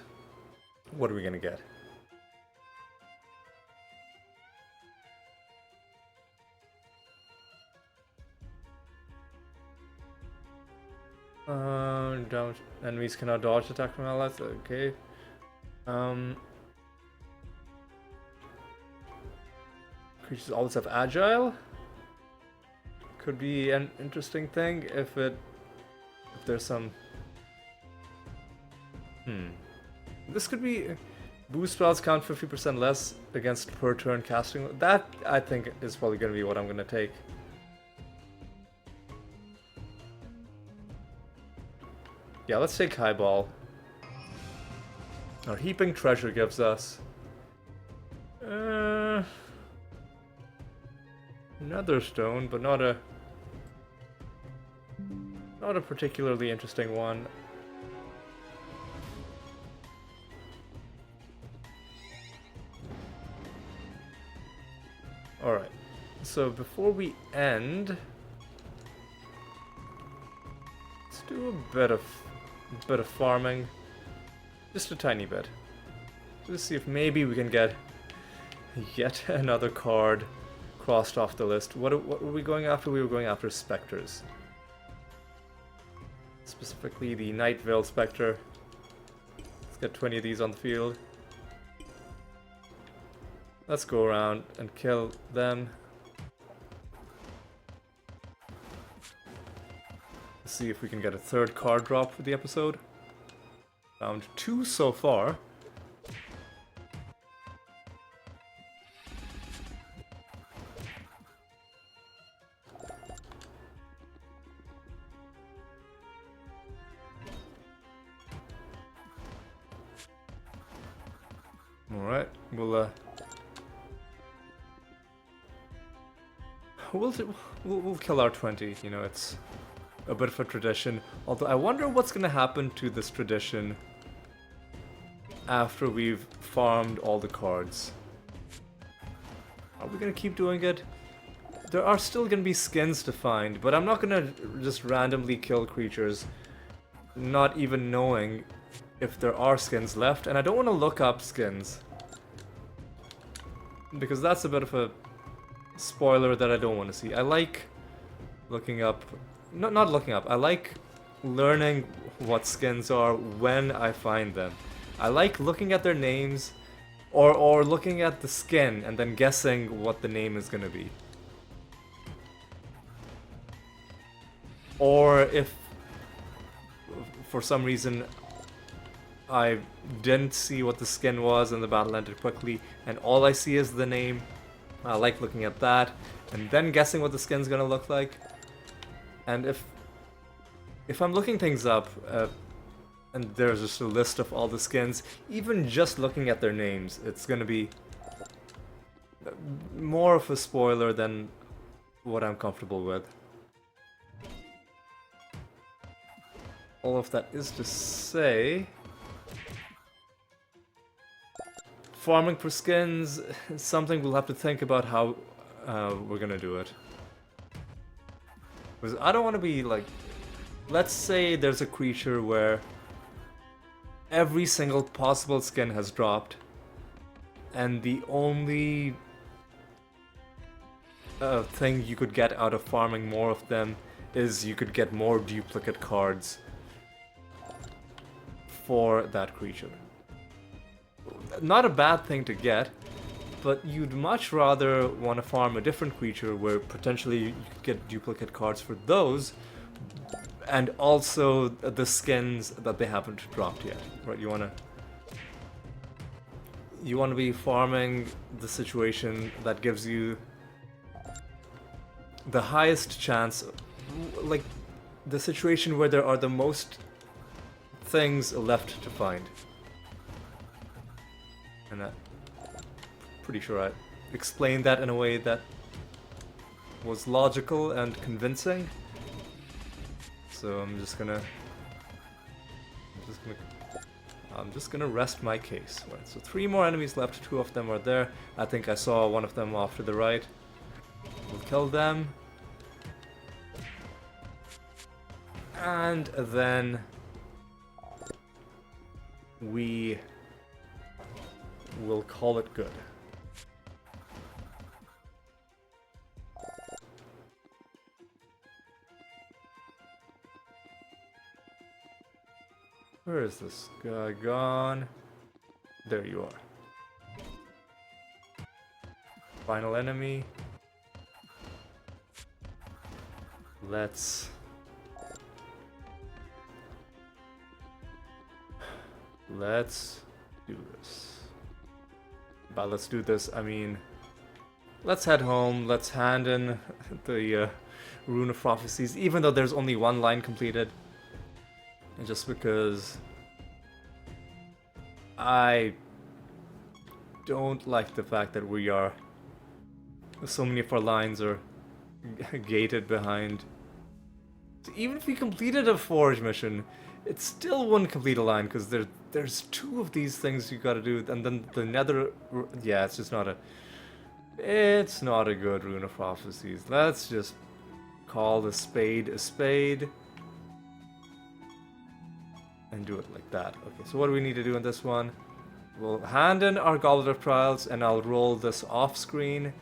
What are we gonna get? Enemies cannot dodge attack from allies. Okay. Creatures always have agile. Could be an interesting thing if there's some. This could be boost spells count 50% less against per turn casting. That I think is probably going to be what I'm going to take. Yeah, let's take Highball. Our Heaping Treasure gives us another stone, but not a particularly interesting one. Alright, so before we end, let's do a bit of farming. Just a tiny bit. Let's see if maybe we can get yet another card crossed off the list. What were we going after? We were going after Spectres. Specifically the Night Veil Spectre. Let's get 20 of these on the field. Let's go around and kill them. Let's see if we can get a third card drop for the episode. Round 2 so far. Alright, we'll kill our 20, you know, it's a bit of a tradition. Although I wonder what's gonna happen to this tradition after we've farmed all the cards. Are we gonna keep doing it? There are still gonna be skins to find, but I'm not gonna just randomly kill creatures, not even knowing if there are skins left, and I don't want to look up skins. Because that's a bit of a spoiler that I don't want to see. I like looking up... Not looking up, I like learning what skins are when I find them. I like looking at their names, or looking at the skin and then guessing what the name is gonna be. Or if, for some reason, I didn't see what the skin was and the battle ended quickly, and all I see is the name, I like looking at that, and then guessing what the skin's gonna look like. And if I'm looking things up, and there's just a list of all the skins, even just looking at their names, it's gonna be more of a spoiler than what I'm comfortable with. All of that is to say, farming for skins is something we'll have to think about how we're gonna do it. Because I don't want to be like, let's say there's a creature where every single possible skin has dropped, and the only thing you could get out of farming more of them is you could get more duplicate cards for that creature. Not a bad thing to get, but you'd much rather want to farm a different creature where potentially you could get duplicate cards for those, and also the skins that they haven't dropped yet, right? You want to be farming the situation that gives you the highest chance, like the situation where there are the most things left to find. And I'm pretty sure I explained that in a way that was logical and convincing. So I'm just gonna rest my case. Right, so 3 more enemies left, 2 of them are there. I think I saw one of them off to the right. We'll kill them. And then we will call it good. Where is this guy gone? There you are. Final enemy. Let's do this. By let's do this, I mean, let's head home, let's hand in the Rune of Prophecies, even though there's only 1 line completed. And just because I don't like the fact that we are, so many of our lines are gated behind. So even if we completed a Forge mission, it still wouldn't complete a line, because there's 2 of these things you gotta do, and then the Nether... Yeah, it's just not a... It's not a good Rune of Prophecies. Let's just call a spade a spade. And do it like that. Okay, so what do we need to do in this one? We'll hand in our Goblet of Trials, and I'll roll this off screen.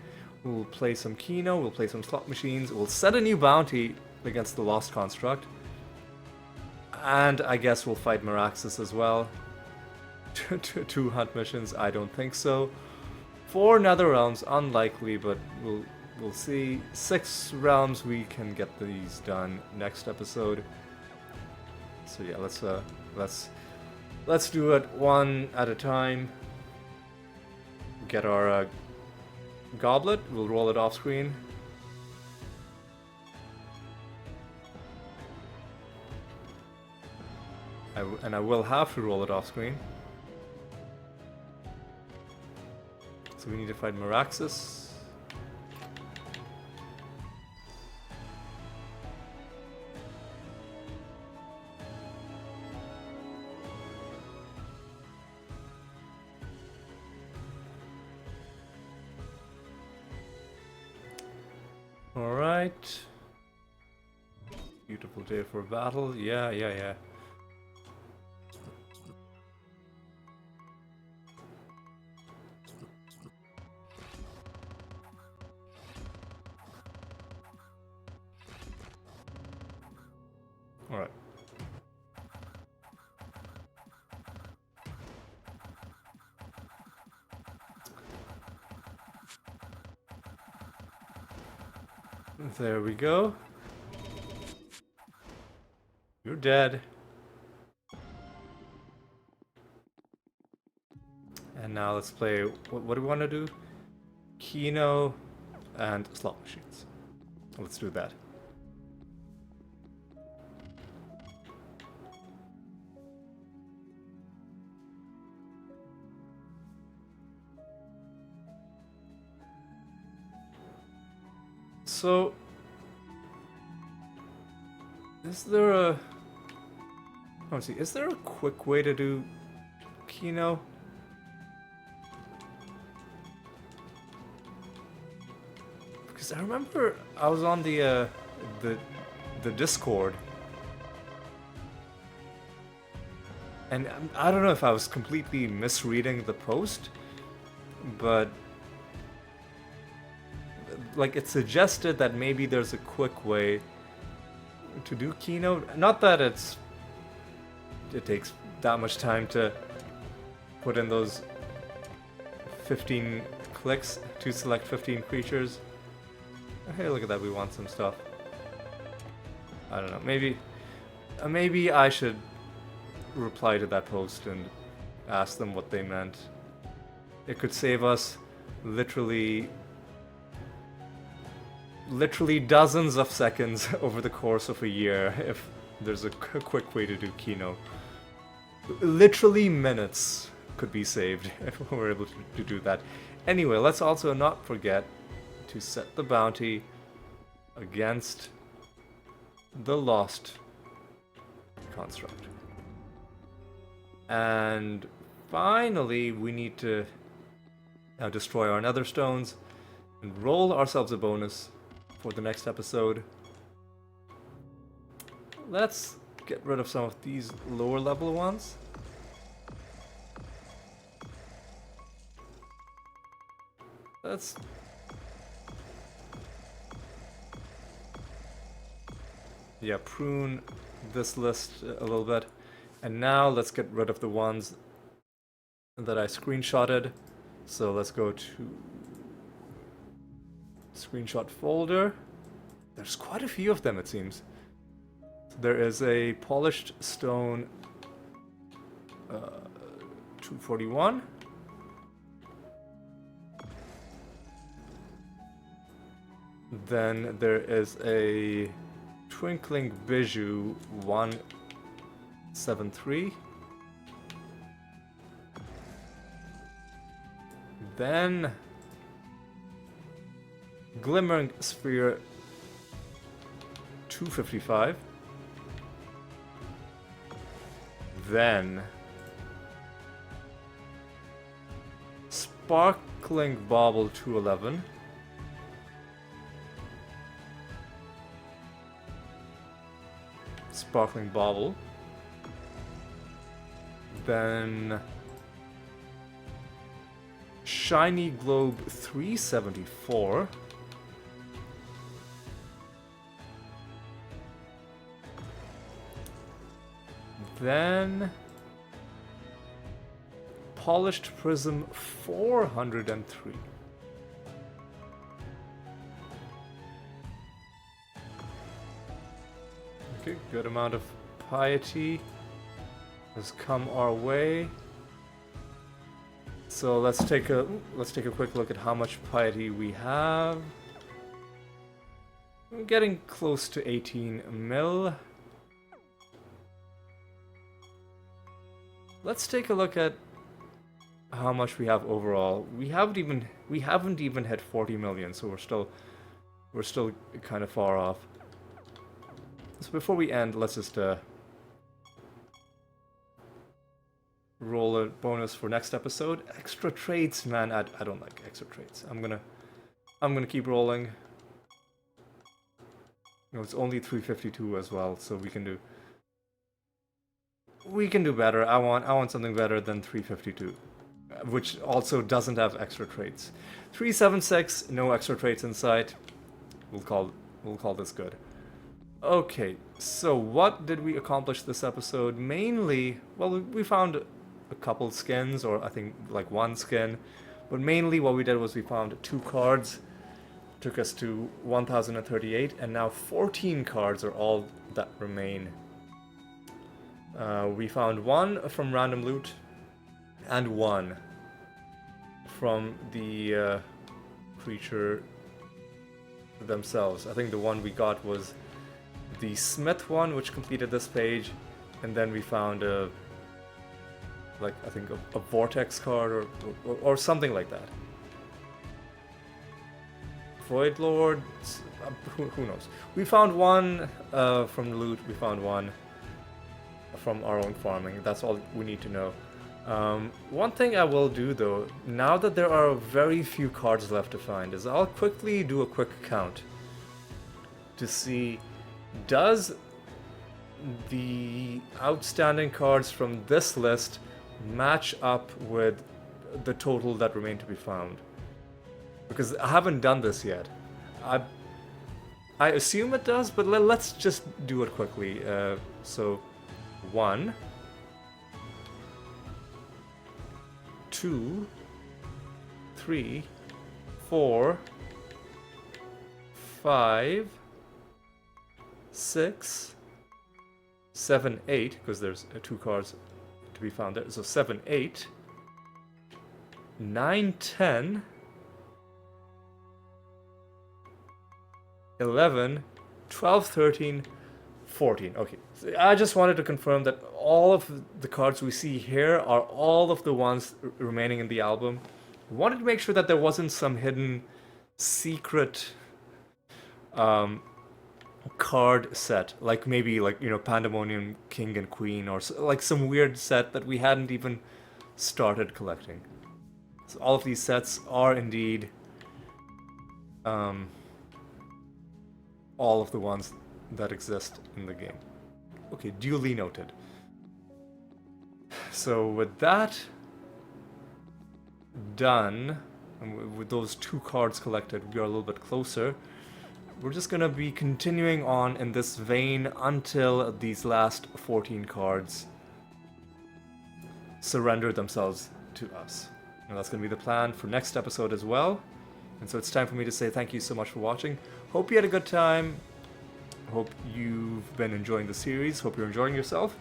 We'll play some Kino, we'll play some slot machines, we'll set a new bounty against the Lost Construct. And I guess we'll fight Meraxis as well. 2 hunt missions, I don't think so. 4 Nether Realms, unlikely, but we'll see. 6 realms, we can get these done next episode. So yeah, let's Let's do it one at a time. Get our goblet. We'll roll it off screen. And I will have to roll it off screen. So we need to fight Meraxus. Alright. Beautiful day for battle. Yeah. Alright. There we go. You're dead. And now let's play. What do we want to do? Kino and slot machines. Let's do that. So, is there a... Let's see, is there a quick way to do Kino? Because I remember I was on the Discord, and I don't know if I was completely misreading the post, but like it suggested that maybe there's a quick way to do Kino. Not that it takes that much time to put in those 15 clicks to select 15 creatures. Hey, look at that, we want some stuff. I don't know, maybe I should reply to that post and ask them what they meant. It could save us literally dozens of seconds over the course of a year if there's a quick way to do Kino. Literally minutes could be saved if we were able to do that. Anyway, let's also not forget to set the bounty against the lost construct. And finally, we need to now destroy our nether stones and roll ourselves a bonus for the next episode. Let's get rid of some of these lower level ones. Let's prune this list a little bit. And now let's get rid of the ones that I screenshotted. So let's go to screenshot folder. There's quite a few of them, it seems. There is a polished stone 241. Then there is a twinkling bijou 173. Then glimmering sphere 255. Then sparkling bauble 211. Sparkling bauble. Then shiny globe 374. Then polished prism 403. Okay, good amount of piety. has come our way. So let's take a quick look at how much piety we have. We're getting close to 18 mil. Let's take a look at how much we have overall. We haven't even hit 40 million, so we're still kind of far off. So before we end, let's just roll a bonus for next episode. Extra traits, man. I don't like extra traits. I'm gonna keep rolling. You know, it's only 352 as well, so we can do better. I want something better than 352, which also doesn't have extra traits. 376, no extra traits in sight. We'll call this good. Okay, so what did we accomplish this episode? Mainly, well, we found a couple skins, or I think like one skin, but mainly what we did was we found 2 cards. Took us to 1038, and now 14 cards are all that remain. We found 1 from random loot, and 1 from the creature themselves. I think the one we got was the Smith one, which completed this page, and then we found a Vortex card or something like that. Void Lord, who knows? We found 1 from the loot. We found 1 from our own farming. That's all we need to know. One thing I will do though, now that there are very few cards left to find, is I'll quickly do a quick count to see, does the outstanding cards from this list match up with the total that remain to be found? Because I haven't done this yet. I assume it does, but let's just do it quickly. So 1, 2, 3, 4, 5, 6, 7, 8, because there's 2 cards to be found there. So 7, 8, 9, 10, 11, 12, 13, 14. Okay, so I just wanted to confirm that all of the cards we see here are all of the ones remaining in the album. I wanted to make sure that there wasn't some hidden secret card set, like maybe Pandemonium King and Queen, or like some weird set that we hadn't even started collecting. So all of these sets are indeed all of the ones that exist in the game. Okay, duly noted. So with that done, and with those 2 cards collected, we are a little bit closer. We're just gonna be continuing on in this vein until these last 14 cards surrender themselves to us. And that's gonna be the plan for next episode as well. And so it's time for me to say thank you so much for watching. Hope you had a good time. Hope you've been enjoying the series. Hope you're enjoying yourself.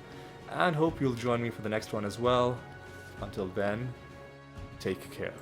And hope you'll join me for the next one as well. Until then, take care.